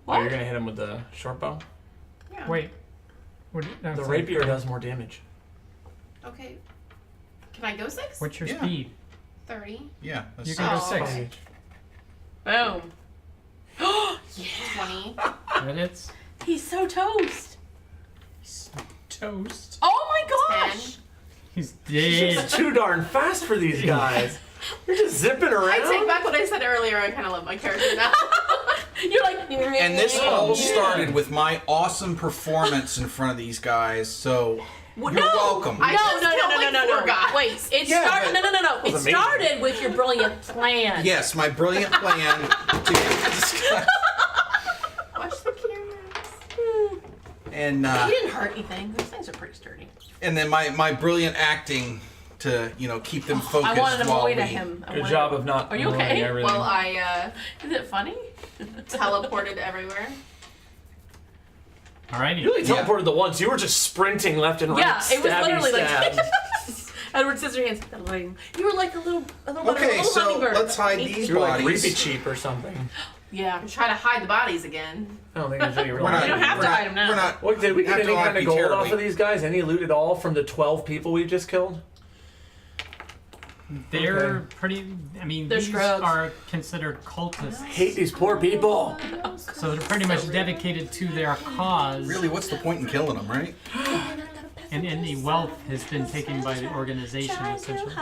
What? you're gonna hit him with the short bow? Yeah. Wait. No, The it's rapier like- does more damage. Okay. Can I go 6? What's your Yeah. speed? 30. Yeah. That's You can go Oh, 6. okay. Boom. 20. That hits. He's so toast. Toast. Oh my gosh. 10. He's It's dead. too darn fast for these guys. You're just zipping around. I take back what I said earlier. I kind of love my character now. You're like. And this all started with my awesome performance in front of these guys. So Well, you're no. welcome. I just killed, like, 4 guys. Wait, it Yeah, started. but- No. It was amazing. started with your brilliant plan. Yes, my brilliant plan to get this guy. Watch the cameras. And He didn't hurt anything. Those things are pretty sturdy. and then my brilliant acting to keep them focused I wanted him while away we. to him. I Good wanted- job of not Are you ruining okay? everything. Well, I Is it funny? teleported everywhere. Alrighty. You really teleported the once. You were just sprinting left and right. Yeah, it was stabby literally stabs. like Edward Scissorhands. You were like a little Okay, so hummingbird. let's hide these You were like bodies. Reapy Cheap or something. Yeah. Try to hide the bodies again. I don't think there's any real We're not, You don't have we're to not- hide 'em now. We're not. What, did we get have any to kind be of gold off terribly- of these guys? Any loot at all from the 12 people we just killed? They're Okay. pretty. I mean, They're these scrubs. are considered cultists, Hate these poor people. so they're pretty much dedicated to their cause. Really, what's the point in killing them, right? And any wealth has been taken by the organization, essentially.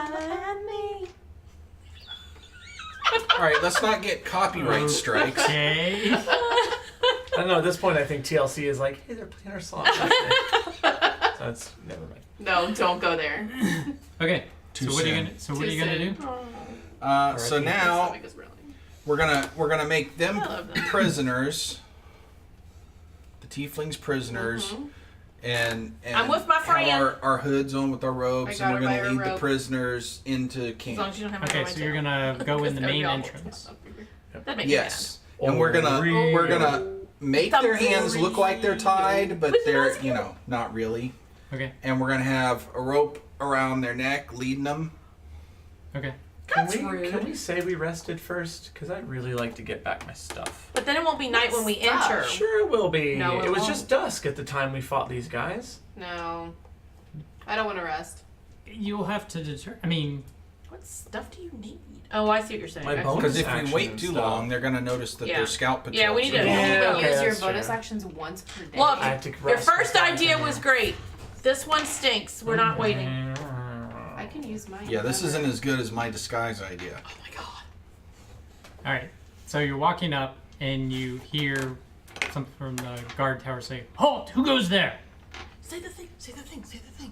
All right, let's not get copyright strikes. Okay. I don't know. At this point, I think TLC is like, hey, they're playing our song. So that's never mind. No, don't go there. Okay. Too So what are you soon. gonna? So what are you gonna do? So now Stomach is rolling. we're gonna make them I love them. prisoners. The tieflings prisoners. And I'm with my have friend. our hoods on with our robes, I and got we're her by gonna her lead the robe. prisoners into As long camp. as you don't have Okay, so you're gonna go in the main entrance. That'd make Yes, and we're gonna make Thumb their hands look like they're tied, but With the they're muscular. not really. Okay. And we're gonna have a rope around their neck, leading them. Okay. That's Can rude. we say we rested first? Because I'd really like to get back my stuff. But then it won't be night when we Stuff. enter. Sure it will be. No, it it was won't. just dusk at the time we fought these guys. No. I don't want to rest. You'll have to determine. I mean, What stuff do you need? Oh, I see what you're saying. My Okay. bonus Because if we action wait and too stuff. long, they're gonna notice that Yeah. their scout patrols. Yeah, we need to- are You gone. can Yeah, even okay, use your that's bonus fair. actions once per day. Look, I have to your rest first before I idea can- was great. This one stinks. We're not waiting. I can use mine. Yeah, this whenever. isn't as good as my disguise idea. Oh my god. all right. So you're walking up and you hear something from the guard tower say, "Halt! Who goes there?" Say the thing. Say the thing. Say the thing.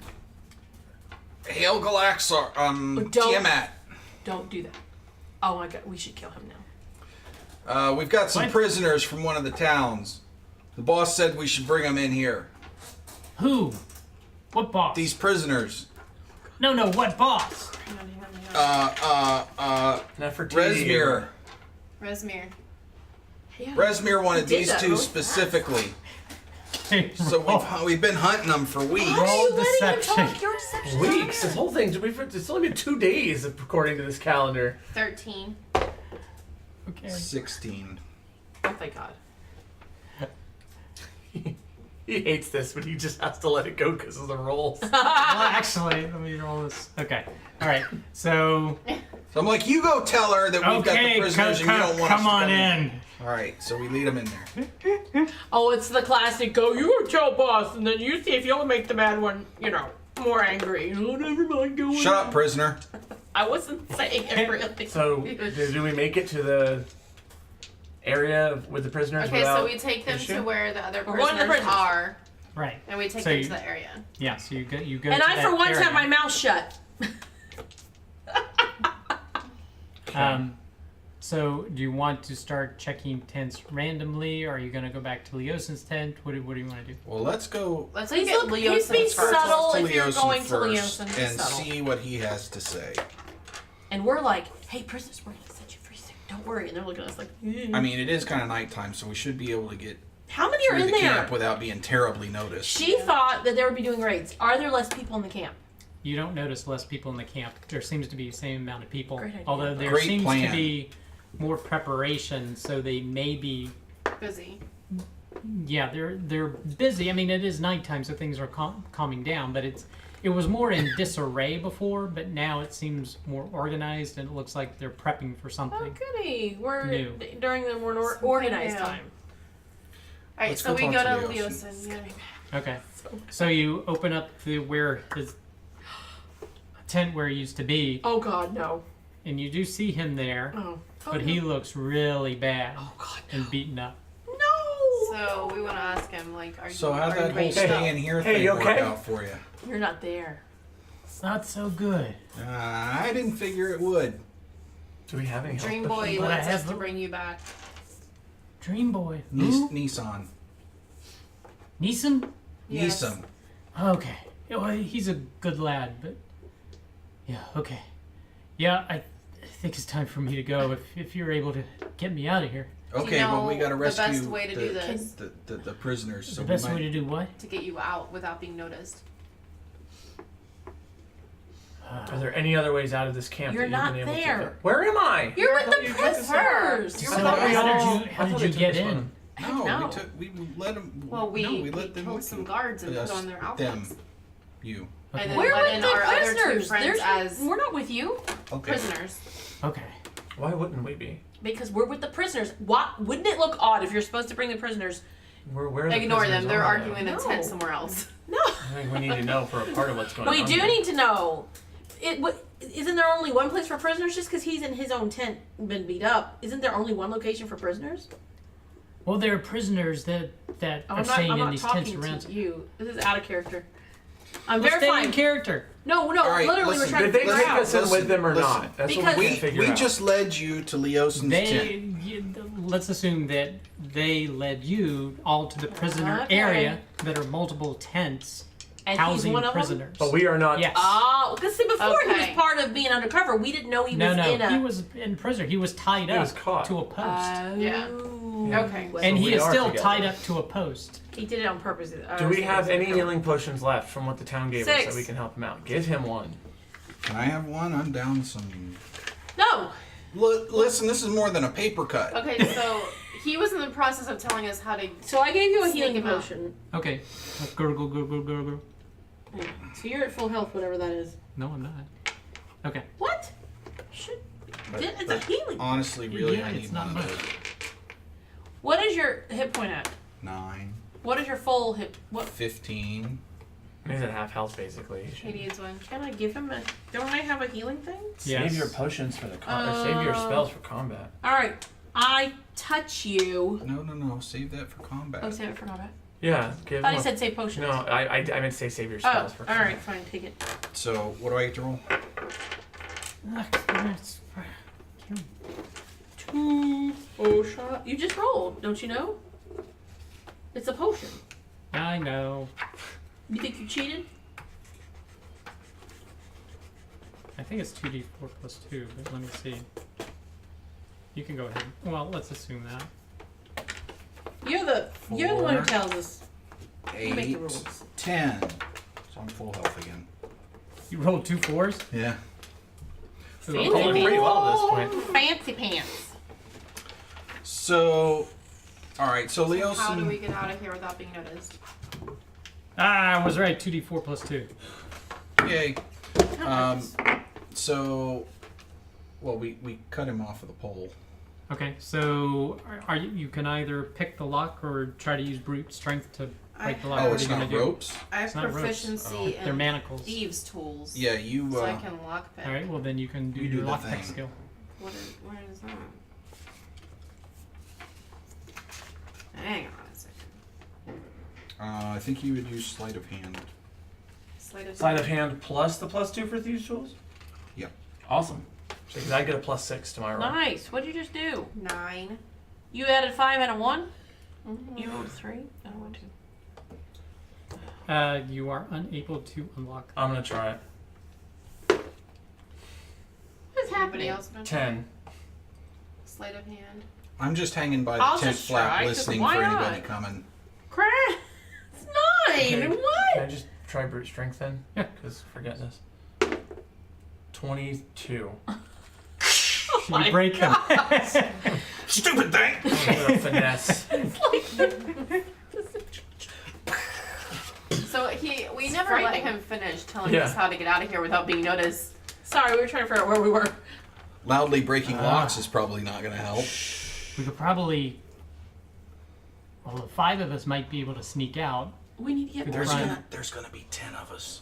Hail Galaxar, Don't- Tiamat. Don't do that. Oh my god. We should kill him now. We've got some What? prisoners from one of the towns. The boss said we should bring them in here. Who? What boss? These prisoners. No, what boss? Hang on, hang on. Nefertiti. Resmir. Resmir. Yeah. Resmir wanted He did these that two really specifically. So we've been hunting them for weeks. Why are you Roll letting him deception. talk? Your deception. Weeks. This whole thing. It's only been 2 days according to this calendar. 13. Okay. 16. Oh, thank God. He hates this, but he just has to let it go because of the rolls. Well, actually, let me roll this. Okay. All right. So So I'm like, you go tell her that we've got the okay, prisoners and you don't want us come to on come in. All right, so we lead him in there. Oh, it's the classic go, you go tell boss, and then you see if you'll make the bad one, more angry. Oh, never mind, go Shut up, prisoner. I wasn't saying it really. So, do we make it to the area with the prisoners? Okay, without so we take them issue? to where the other We're going to the prisoners prisoners. are, Right. and we take So them you- to the area. Yeah. So you go. And to I, that for once, area. have my mouth shut. So do you want to start checking tents randomly, or are you going to go back to Leosin's tent? What do you want to do? Well, let's go Let's Please get look, please Leo's be first. subtle to if you're Leosin going to first Leosin. and Subtle. see what he has to say. And we're like, hey, prisoners, we're going to set you free soon. Don't worry. And they're looking at us like, I mean, it is kind of nighttime, so we should be able to get how many are through in the there? camp without being terribly noticed. She thought that they would be doing raids. Are there less people in the camp? You don't notice less people in the camp. There seems to be the same amount of people. Great idea. Although there Great seems plan. to be more preparation, so they may be. Busy. Yeah, they're busy. I mean, it is nighttime, so things are calming down. But it was more in disarray before, but now it seems more organized, and it looks like they're prepping for Oh, something. goody. We're New. during the more Something organized new. time. Alright, Let's so go we talk go to to Leosin. Leosin. Yeah. Okay, so you open up where his tent where he used to be, Oh, God, no. and you do see him there, Oh. but he looks really bad Oh, God, and beaten up. no. So we want to ask him, like, are So you how'd are that you whole raised stay up? in here Hey, thing you work okay? out for you? You're not there. It's not so good. I didn't figure it would. Do we have any help? Dream Boy But I wants us have to the- bring you back. Dream Boy. Who? Nissan. Neeson? Yes. Neeson. Okay. Yeah, well, he's a good lad, but yeah, okay. Yeah, I think it's time for me to go. If you're able to get me out of here. Okay, you well, we know got to the rescue best way to do this? the prisoners. So the best we might, way to do what? To get you out without being noticed. Are there any other ways out of this camp? You're that you've not been able there. To Where am I? You're with thought the you took us prisoners. You're So with the how did you took get us in? one. No, No. we let them. Well, we let them killed with some you. guards and Us, put on their them, outfits. you. And Okay. then We're let with in the our other two prisoners. friends as We're not with you. Okay. prisoners. Okay. Why wouldn't we be? Because we're with the prisoners. What wouldn't it look odd if you're supposed to bring the prisoners? Where are the Ignore them. prisoners They're are arguing now? in a No. tent somewhere else. No. I think we need to know for a part of what's going on. We do here. need to know. Isn't there only one place for prisoners? Just because he's in his own tent and been beat up, isn't there only one location for prisoners? Well, there are prisoners that are staying I'm in not these tents talking around. to you. This is out of character. I'm Well, stay verifying. in character. No, All right, literally, listen, we're trying Did to they figure take out. us in with Listen, them or listen. not? That's Because what we We can figure we out. just led you to Leosin's tent. Let's assume that they led you all to the prisoner Okay. area that are multiple tents And he's housing one of them? prisoners. But we are not. Yes. Oh, because see, before he was Okay. part of being undercover, we didn't know he no, was no, in a. he was in prison. He was tied He up was caught. to a post, Yeah. Oh. Okay. Well, and So he we is are still together. tied up to a post. he did it on purpose. Do we have any healing potions left from what the town gave us 6. that we can help him out? Give him one. Can I have one? I'm down some. No. Listen, this is more than a paper cut. Okay, so he was in the process of telling us how to. So I gave you a Sneak healing him out. potion. Okay, gurgle, gurgle, gurgle. So you're at full health, whatever that is. No, I'm not. Okay. What? Should. But- It's a but healing. Honestly, really, Yeah, I it's need not one of much. those. What is your hit point at? 9, What is your full hit? What? 15. He's at half health basically. He needs one. Can I give him a? Don't I have a healing thing? Yes. Save your potions for the or save your spells for combat. All right. I touch you. No. Save that for combat. Oh, save it for combat. Yeah, give I thought him. you said save potions. No, I meant to say save your Oh, spells for all combat. right, fine. Take it. So, what do I get to roll? Oh, shut up. You just rolled, don't you know? It's a potion. I know. You think you cheated? I think it's 2d4 plus 2, but let me see. You can go ahead. Well, let's assume that. You're the one who 4, tells us. You make the 8, rules. 10. So I'm full health again. You rolled 2 4s? Yeah. Ooh, Fancy Rolling pretty well at this point. Fancy pants. So, all right. So Leosin. How do we get out of here without being noticed? Ah, I was right. 2d4 plus 2. Yay. So, well, we cut him off of the pole. Okay, so you can either pick the lock or try to use brute strength to break the lock. Oh, What it's are you not gonna do? ropes? I have It's not ropes. proficiency They're in manacles. thieves' tools. Yeah, you. So I can lockpick. All right, well then you can do You do your the lockpick thing. skill. Where is that? Hang on a second. I think you would use sleight of hand. Sleight of hand plus the +2 for thieves tools. Yep. Awesome. So I get a +6 to my roll. Nice. What'd you just do? 9. You added 5 and a 1? Mm-hmm. You rolled 3? I want to. You are unable to unlock. I'm gonna try it. What's Anybody happening? else gonna 10. Sleight of hand. I'm just hanging by the I'll tent just flap, try, 'cause listening why for not? anybody coming. Crap! It's 9! Okay, What? Can I just try brute strength then? Yeah. Because forget this. 22. You break him. Stupid thing! With a finesse. So we never let frightening. him finish telling Yeah. us how to get out of here without being noticed. Sorry, we were trying to figure out where we were. Loudly breaking locks is probably not going to help. We could probably. Well, the 5 of us might be able to sneak out. We need to get more. There's gonna be 10 of us.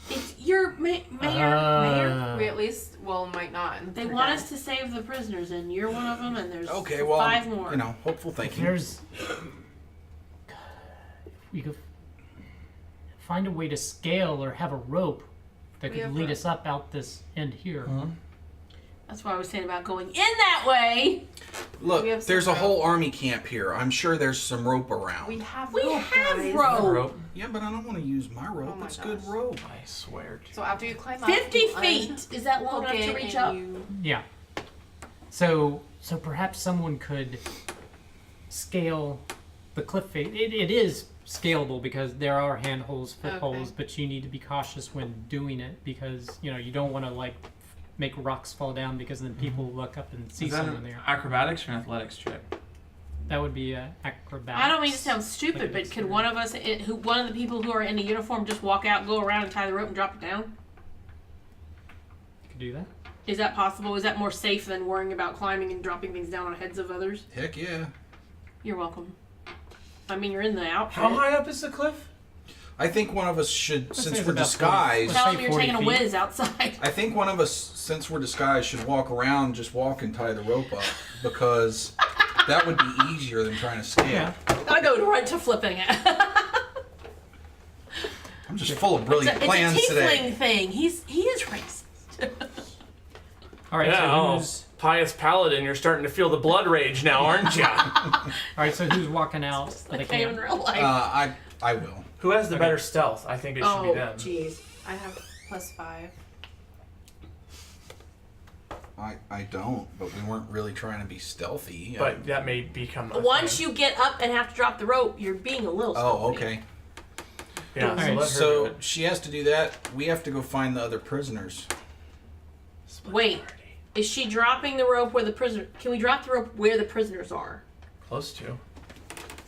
It's your mayor. We at least, might not. and They we're want dead. us to save the prisoners, and you're one of them, and there's Okay, well, 5 more. you know, hopeful thinking. There's. We could find a way to scale or have a rope that We could have lead rope. us up out this end here. That's why I was saying about going in that way. Look, We have there's a some whole army camp here. I'm sure there's some rope around. We have We rope, have guys. rope. Rope. Yeah, but I don't want to use my rope. Oh my It's good gosh. rope. I swear to So after you climb up, 50 you feet. Is that long enough unhook to it reach and up? you- Yeah. So perhaps someone could scale the cliff face. It is scalable because there are handholds, footholds, Okay. but you need to be cautious when doing it because you don't want to make rocks fall down because then people look up and see Is that someone an there. acrobatics or an athletics check? That would be acrobatics. I don't mean to sound stupid, but could one of us, one of the people who are in the uniform, just walk out, go around, and tie the rope and drop it down? Could do that. Is that possible? Is that more safe than worrying about climbing and dropping things down on heads of others? Heck yeah. You're welcome. I mean, you're in the outfit. How high up is the cliff? I think one of us should, say since it's we're about 40. disguised, Let's Tell say them you're 40 taking a feet. whiz outside. I think one of us, since we're disguised, should walk around, just walk and tie the rope up because that would be easier than trying to scale. Yeah. I go right to flipping it. I'm just full of brilliant plans it's a today. tiefling thing. He is racist. All right. Yeah, so who's pious paladin, you're starting to feel the blood rage now, aren't you? all right? So who's walking out of the Like in camp? real life. I will. Who has the better stealth? I think it should be Oh, them. jeez. I have +5. I don't, but we weren't really trying to be stealthy. But that may become a Once thing. you get up and have to drop the rope, you're being a little stealthy. Oh, okay. Yeah, Alright, so let her do So it. she has to do that. We have to go find the other prisoners. Wait. Is she dropping the rope where the prisoner... Can we drop the rope where the prisoners are? Close to.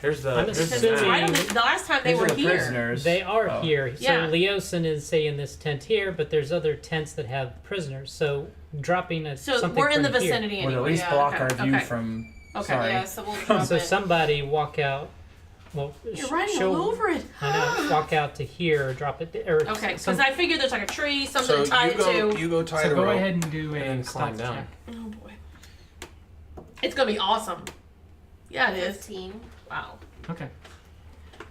Here's the. I'm Here's the assuming- I map. don't, the last time they These were are the here... prisoners. They are Oh. here. Yeah. So Leosin is, say, in this tent here, but there's other tents that have prisoners. So dropping So something we're in the from here. vicinity Would anyway. at least yeah, block okay, our view okay. from. Okay, Sorry. Yeah, so we'll drop So it. somebody walk out. Well, You're riding she'll- all over it. I know. Walk out to here, or drop it, or Okay, because some- I figured there's like a tree, something So to tie it to. you go tie So the go rope. ahead and do a And climb stealth down. check. Oh boy. It's gonna be awesome. Yeah, it is. 15. Wow. Okay.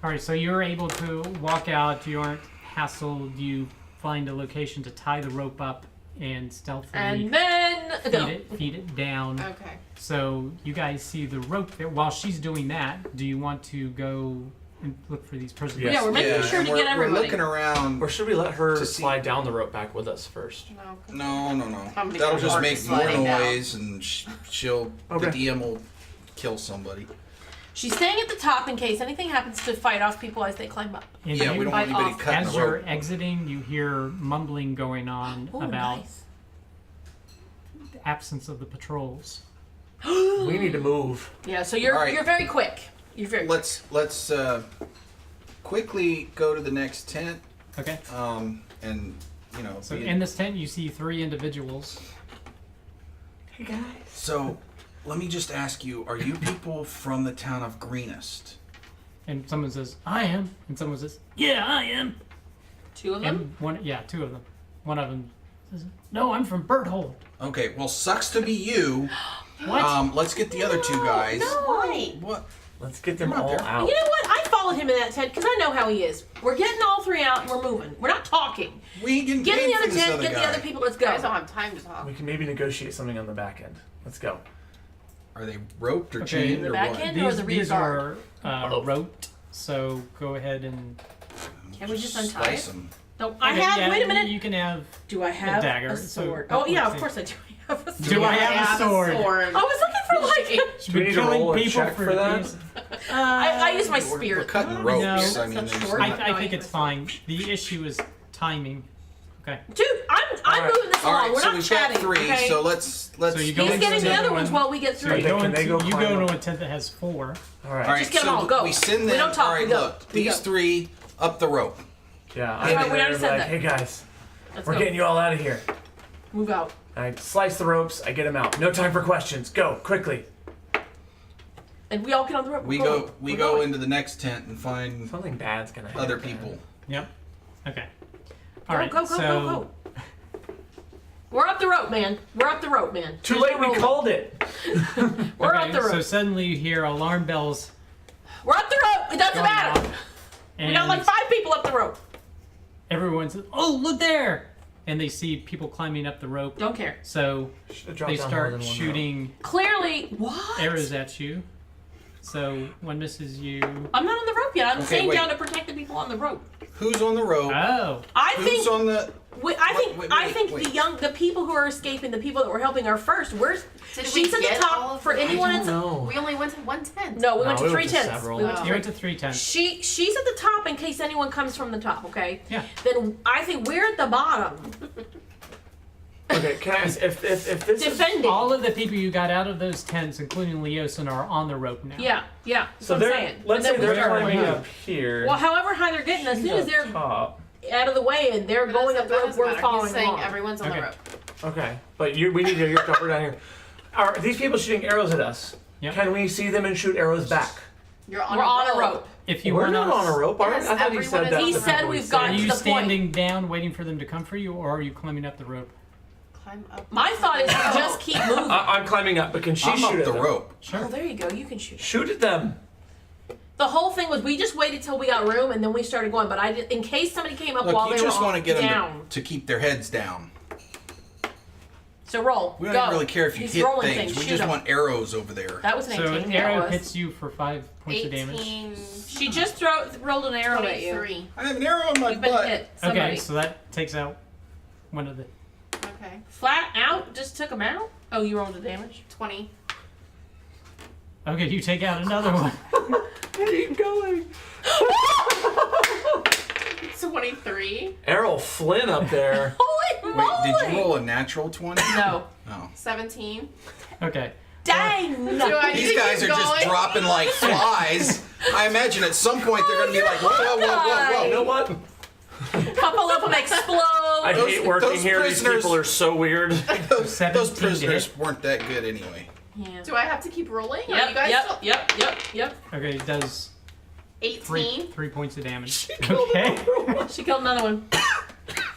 All right. So you're able to walk out. You aren't hassled. You find a location to tie the rope up and stealthily And then go. feed it down. Okay. So you guys see the rope there. While she's doing that, do you want to go and look for these prisoners? Yes. Yeah, we're making sure and to we're, get everybody. We're looking around. Or should we let her To see- slide down the rope back with us first? No. No. I'm gonna That'll go just hard make to more sliding down. noise, and she'll. Okay. The DM will kill somebody. She's staying at the top in case anything happens to fight off people as they climb up. And Yeah, you, we don't want Bite anybody off. cutting as the you're rope. exiting, you hear mumbling going on Oh, about nice. the absence of the patrols. We need to move. Yeah, so you're All right. you're very quick. You're very quick. Let's quickly go to the next tent. Okay. And So be- in this tent, you see 3 individuals. Hey guys. So, let me just ask you: are you people from the town of Greenest? And someone says, I am. And someone says, yeah, I am. Two of them? And two of them. One of them says, no, I'm from Birdhold. Okay, well, sucks to be you. What? Let's get the other two guys. Why? What? Let's get them Come out all there. out. You know what? I followed him in that tent because I know how he is. We're getting all three out and we're moving. We're not talking. We can Get in the other this tent, other get guy. the other people, let's You guys go. don't have time to talk. We can maybe negotiate something on the back end. Let's go. Are they roped or Okay, chained the or back what? end? Or the rear These guard? are roped, so go ahead and... Can we just untie Slice it? them. Don't I Okay, have, yeah, wait a minute. You can have... Do I have dagger, a so- sword? oh, Oh yeah, let's of see. course I do. I have a sword. Do I have a sword? I was looking for like... Should Do we be need to killing roll a people check for that? these? I use my We're spear. cutting Oh, ropes. No. I mean, That's there's short. not- I think it's fine. The issue is timing. Okay. Dude, I'm Alright. moving this All along. right, We're so not we've chatting. got three. Okay? So let's. So you go He's into getting the another other ones one. while we get So through. you go Can they into, go you climb go up? into a tent that has 4. All right. All right, Just get so them all, go. we send We them. don't talk, All right, we go. look, We these go. three up the rope. Yeah, Yeah, I'm we already said like, that. hey guys, Let's we're go. getting you all out of here. Move out. I slice the ropes. I get them out. No time for questions. Go quickly. And we all get on the rope. We We're go. going. We We're go going. into the next tent and find Something bad's gonna happen. other people. Yep. Okay. Go, All right. go, go, so go, go. We're up the rope, man. We're up the rope, man. Too There's late. no We rolling. called it. We're okay, up the rope. So suddenly you hear alarm bells We're up the rope. It doesn't going matter. off, and We got like 5 people up the rope. everyone says, "Oh, look there!" And they see people climbing up the rope. Don't care. So Should've dropped they down more start than one shooting Clearly, what? arrows at you. So one misses you. I'm not on the rope yet. I'm Okay, staying wait. down to protect the people on the rope. Who's on the rope? Oh. I Who's think. on the? I think wait. the people who are escaping, the people that were helping are first. Where's Did we she's at get the all top of for them? anyone. I don't know. We only went to one tent. No, we No, went to we 3 went to tents. several. We went to You three. went to 3 tents. She's at the top in case anyone comes from the top. Okay. Yeah. Then I think we're at the bottom, Okay, can I ask if this is defending. All of the people you got out of those tents, including Leosin, are on the rope now. Yeah, yeah. That's so what I'm they're saying. let's And say then we they're start climbing moving. up here. Well, however high they're getting, as She's soon as up they're top. out of the way and they're going up the rope, we're following He's saying along. everyone's on Okay. the rope. Okay, but we need to get cover down here. Are these people shooting arrows at us? Yep. Can we see them and shoot arrows back? You're on We're a on a rope. rope. If you We're want not on a rope, aren't we? Yes, I thought he everyone said is that. on He the said rope. we've Are gotten to you the point. standing down waiting for them to come for you, or are you climbing up the rope? Climb up. My thought is to just keep moving. I'm climbing up, but can she I'm shoot up at the them? rope. Oh, Sure. there you go. You can shoot. Shoot at them. The whole thing was we just waited till we got room and then we started going. But I did, in case somebody came up Look, while you they just were want to get down. them to keep their heads down. So roll. We go. don't even really care if you He's hit rolling things. We Shoot just 'em. want arrows over there. That was an So 18. an Yeah, arrow it was. hits you for 5 points of damage. 18. She just rolled an arrow at you. 23. I have an arrow in my You've been butt. hit. Somebody. Okay, so that takes out one of the. Okay. Flat out. Just took him out. Oh, you rolled the damage. 20. Okay, you take out another one. Keep going. 23. Errol Flynn up there. Holy Wait, moly! did you roll a natural 20? No. Oh. 17. Okay. Dang. Do I need These to guys are keep just going? dropping like flies. I imagine at some point they're going to be like, whoa, whoa, whoa, whoa, You whoa. know what? Couple of them explode. I Those- hate working those here. prisoners- These people are so weird. Those 17 prisoners to weren't that good anyway. Yeah. Do I have to keep rolling? Are Yep, you guys still... yep. Okay, it does 18. 3 points of damage. Okay. She killed another one.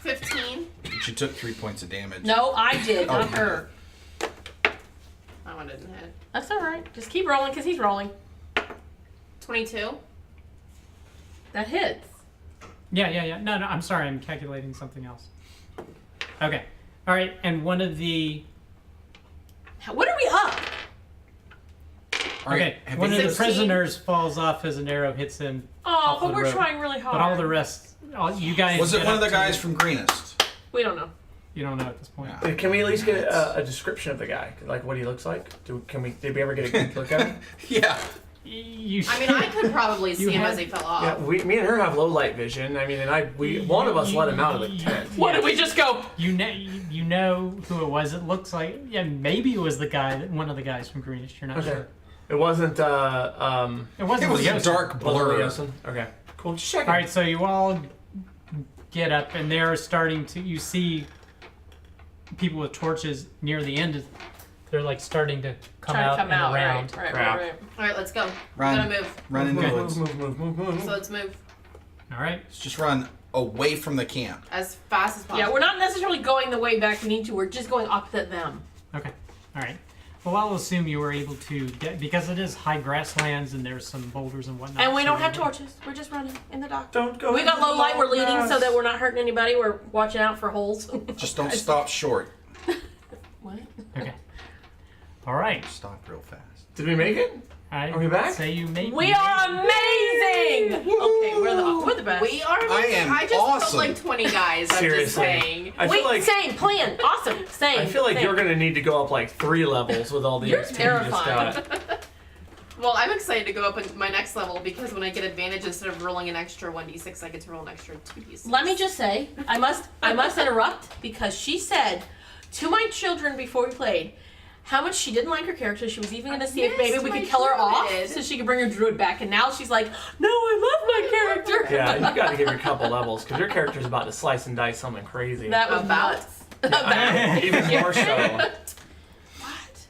15. She took 3 points of damage. No, I did, not Oh. her. That one didn't hit. That's all right. Just keep rolling because he's rolling. 22. That hits. Yeah. No, I'm sorry. I'm calculating something else. Okay. All right, and one of the. What are we up? All right, Okay, have one you- of the 16? prisoners falls off as an arrow hits him. Oh, off but the we're rope. trying really hard. But all the rest, you guys. Was it get one of up the guys to- from Greenest? We don't know. You don't know at this point. Yeah. Can we at least get a description of the guy, like what he looks like? Did we ever get a good look at him? Yeah. You. I mean, I could probably see him had- as he fell off. Yeah, me and her have low light vision. I mean, one of us let him out of the tent. What did we just go? You know who it was. It looks like maybe it was the guy one of the guys from Greenish. You're not Okay. sure. It wasn't. It wasn't. It was a Leosin. dark Wasn't blur. Leosin? Okay. Cool. Just checking. All right, so you all get up, and they're starting to. You see people with torches near the end of They're like starting to come Trying out to come and out. around. Right. Crap. All right, let's go. Run. We're gonna move. Run into the woods. Move. So let's move All right. Let's just run away from the camp. as fast as possible. Yeah, we're not necessarily going the way back we need to. We're just going opposite them. Okay. All right. Well, I'll assume you were able to get, because it is high grasslands and there's some boulders and whatnot. And we so don't you have were- torches. We're just running in the dark. Don't go. We got into low the light. We're long leading so grass. that we're not hurting anybody. We're watching out for holes. Just don't stop short. What? Okay. All right. Stop real fast. Did we make it? I Are we back? Say you make. We are amazing. Okay, we're the best. We are. I am I just awesome. killed like 20 guys. I'm just Seriously. saying. I Wait, feel like same plan. Awesome. Same. I feel like same. you're gonna need to go up like 3 levels with all the You're XP you just terrifying. got. Well, I'm excited to go up in my next level because when I get advantage, instead of rolling an extra 1d6, I get to roll an extra 2d6. Let me just say, I must interrupt because she said to my children before we played how much she didn't like her character. She was even going to see if maybe missed we my could kill her off druid. so she could bring her druid back. And now she's like, no, I love my character. Yeah, you gotta give her a couple levels because your character's about to slice and dice something crazy. That was About. nuts. About. Even more so. What?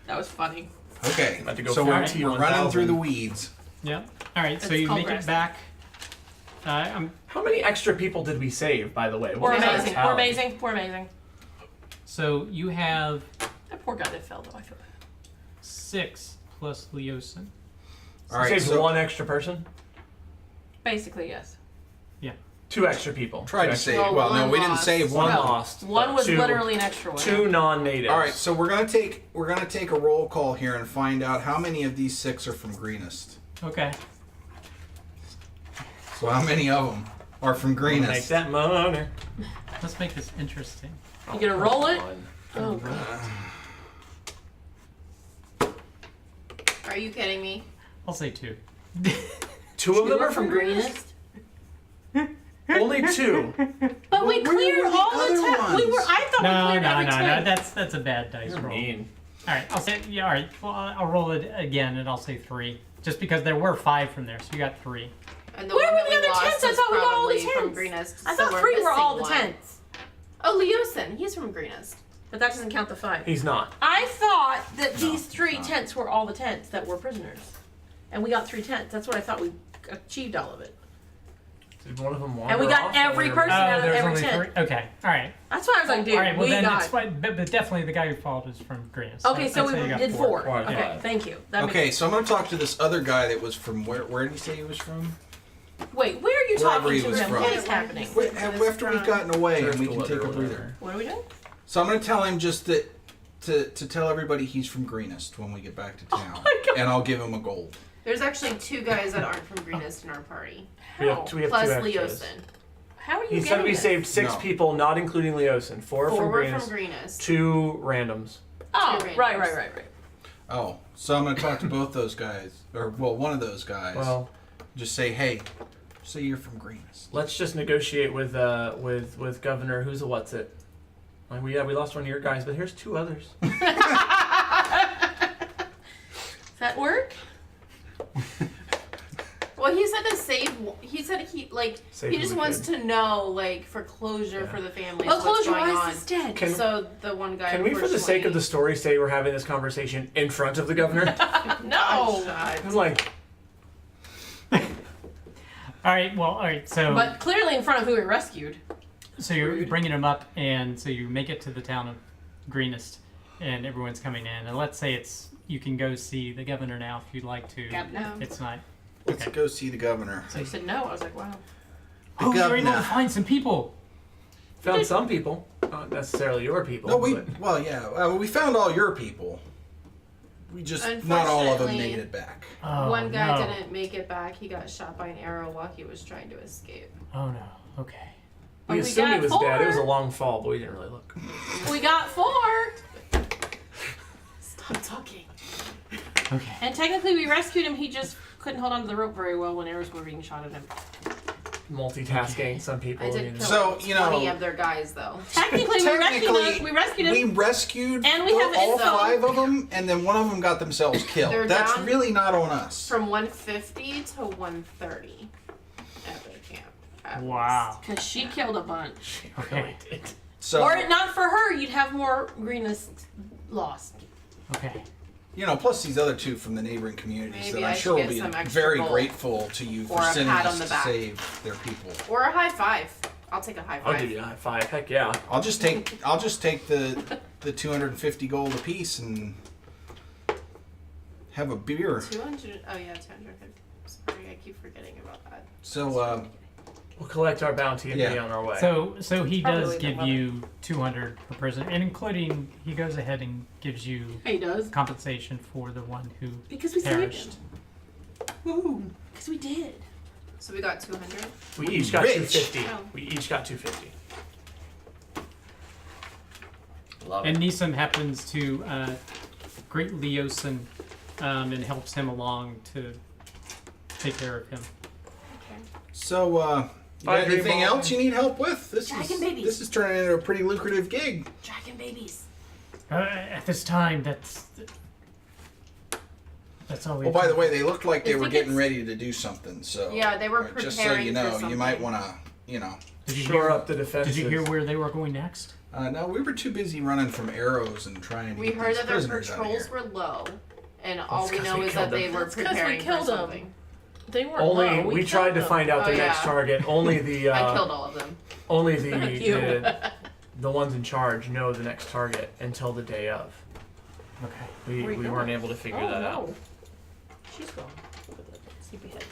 That was funny. Okay. About to go So for we're, a T1000. we're running through the weeds. Yeah. All right. So It's you called make it grass. back. How many extra people did we save, by the way? We're What was our amazing. tally? We're amazing. We're amazing. So you have That poor guy that fell though. I feel bad. 6 plus Leosin. All right. Saved So 1 extra person? Basically, yes. 2 extra people. tried to 2 extra- save. Well, Well, no, one we didn't lost. save One one. lost. One was Two- literally an extra one. 2 non-natives. All right. So we're gonna take a roll call here and find out how many of these 6 are from Greenest. Okay. So how many of them are from Make Greenest? that money. Let's make this interesting. You gonna roll it? One. Oh god. Are you kidding me? I'll say 2. 2 of them are from Greenest? Only 2. But we Well, where cleared were the all the other time. We were. ones? I thought we No, cleared no, every no, time. no. That's a bad dice You're roll. mean. All right. I'll say yeah. All right. Well, I'll roll it again, and I'll say 3, just because there were 5 from there, so you got 3. And the Where one were that the we other lost tents? I was thought we got all the probably from tents. Greenest. I so thought we're 3 were missing all the one. tents. Oh, Leosin. He's from Greenest. But that doesn't count the 5. He's not. I thought that these 3 tents were all the tents that were prisoners, and we got 3 tents. That's what I thought we achieved all of it. Did one of them wander And we got off, every or- person out of there's every only tent. 3. Okay. All right. That's why I was like, dude, All right. Well, we then got. it's fine, but definitely the guy who followed is from Greenest. Okay, so I'd say we you got did 4. Four, Okay, five. thank you. That Okay, so I'm gonna talk to this other guy that was from where did he say he was from? Wait, where are you Wherever talking he to was him? from. What is happening? Wait, after we've gotten away and we can take a breather. What are we doing? So I'm gonna tell him just that to tell everybody he's from Greenest when we get back to town, my God. and I'll give him a gold. There's actually 2 guys that aren't from Greenest in our party. We How? have 2 Plus extras. Leosin. How are you He getting said we this? saved 6 No. people, not including Leosin. 4 4 from were Greenest. from Greenest. 2 randoms. Oh, 2 right. randoms. Oh, so I'm gonna talk to both those guys, or well, one of those guys. Well, Just say, hey, say you're from Greenest. let's just negotiate with Governor. Who's a what's it? Like, we lost one of your guys, but here's 2 others. Does that work? Well, he said to save. He said Save he who just we wants could. to know for closure Yeah. for the families. Oh, what's closure going wise on. is dead. Can- So the one guy. Can we, for the sake of the unfortunately- story, say we're having this conversation in front of the governor? No. I'm like, All right. Well. All right. So But clearly in front of who we rescued. so you're bringing him up, and so you make it to the town of Greenest, and everyone's coming in. And let's say you can go see the governor now if you'd like to. No. It's not. Let's go see the governor. So he said no. I was like, wow. Oh, you're able to governor. find some people. found some people, not necessarily your people. No, we but well, yeah, we found all your people. We just not all of them Unfortunately- made it back. Oh, One guy no. didn't make it back. He got shot by an arrow while he was trying to escape. Oh no. Okay. we we assumed got he was dead. It was a 4. long fall, but we didn't really look. We got 4. Stop talking. Okay. And technically we rescued him. He just couldn't hold onto the rope very well when arrows were being shot at him. Multitasking, some people. I you did know. kill So, you know- 20 of their guys though. Technically, we rescued him. We rescued And we have all info. 5 of them, and then one of them got themselves killed. They're That's down really not on us. From 150 to 130 at the camp. at Wow. Because she killed a bunch. Okay. Really did. So Were it not for her, you'd have more Greenest lost. Okay. You know, plus these other two from the neighboring communities Maybe that I I'm should sure will get be some extra very gold. grateful to you for Or a sending pat us on the to back. save their people. Or a high five. I'll take a high five. I'll give you a high five. Heck yeah. I'll just take the 250 gold apiece and have a beer. 200. Oh yeah, 250. Sorry, I keep forgetting about that. So We'll collect our bounty and be Yeah. on our way. So he Probably does the give mother. you 200 per person, and including he goes ahead and gives you He does. compensation for the one who Because we saved perished. him. Ooh. Because we did. So we got 200. we each got Rich. 250. Oh. We each got 250. Love And it. Neeson happens to greet Leosin and helps him along to take care of him. So, you got Bye, Green anything Ball. else you need help with? Dragon babies. This is turning into a pretty lucrative gig. Dragon babies. At this time, that's all we. Oh, by the way, they looked like they I were think getting it's- ready to do something. So Yeah, they were just so preparing you for know, you something. might want to, you know. Did you Shore hear? up the defenses. Did you hear where they were going next? No, we were too busy running from arrows and trying to We get heard these that their prisoners out of patrols here. were low, and all we 'cause know we is killed that they them. were That's 'cause we preparing for killed 'em. something. They weren't Only low. we tried to killed find out the Oh, next yeah. target. Only the I killed all of them. only Thank you. the ones in charge know the next target until the day of. Okay. We Where you weren't going? able to figure Oh, that no. out. She's gone. Look at that sleepyhead.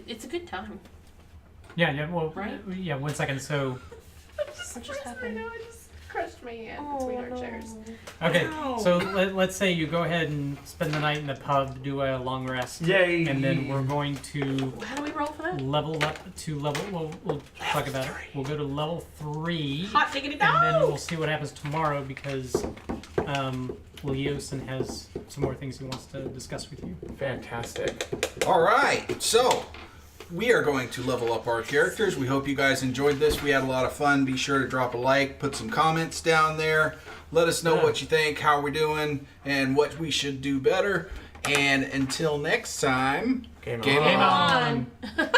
It's a good time. Yeah. Well, Right? yeah. 1 second. So, What just happened? I know, I just crushed my hand Oh, between our chairs. okay. Ow. So let's say you go ahead and spend the night in the pub, do a long rest, Yay! and then we're going to How do we roll for that? level up to level. We'll talk about it. We'll go to level 3. Hot diggity And then no! we'll see what happens tomorrow because Leosin has some more things he wants to discuss with you. Fantastic. All right, so we are going to level up our characters. We hope you guys enjoyed this. We had a lot of fun. Be sure to drop a like, put some comments down there. Let us know what you think, how we're doing, and what we should do better. And until next time, Game Game on. Game on!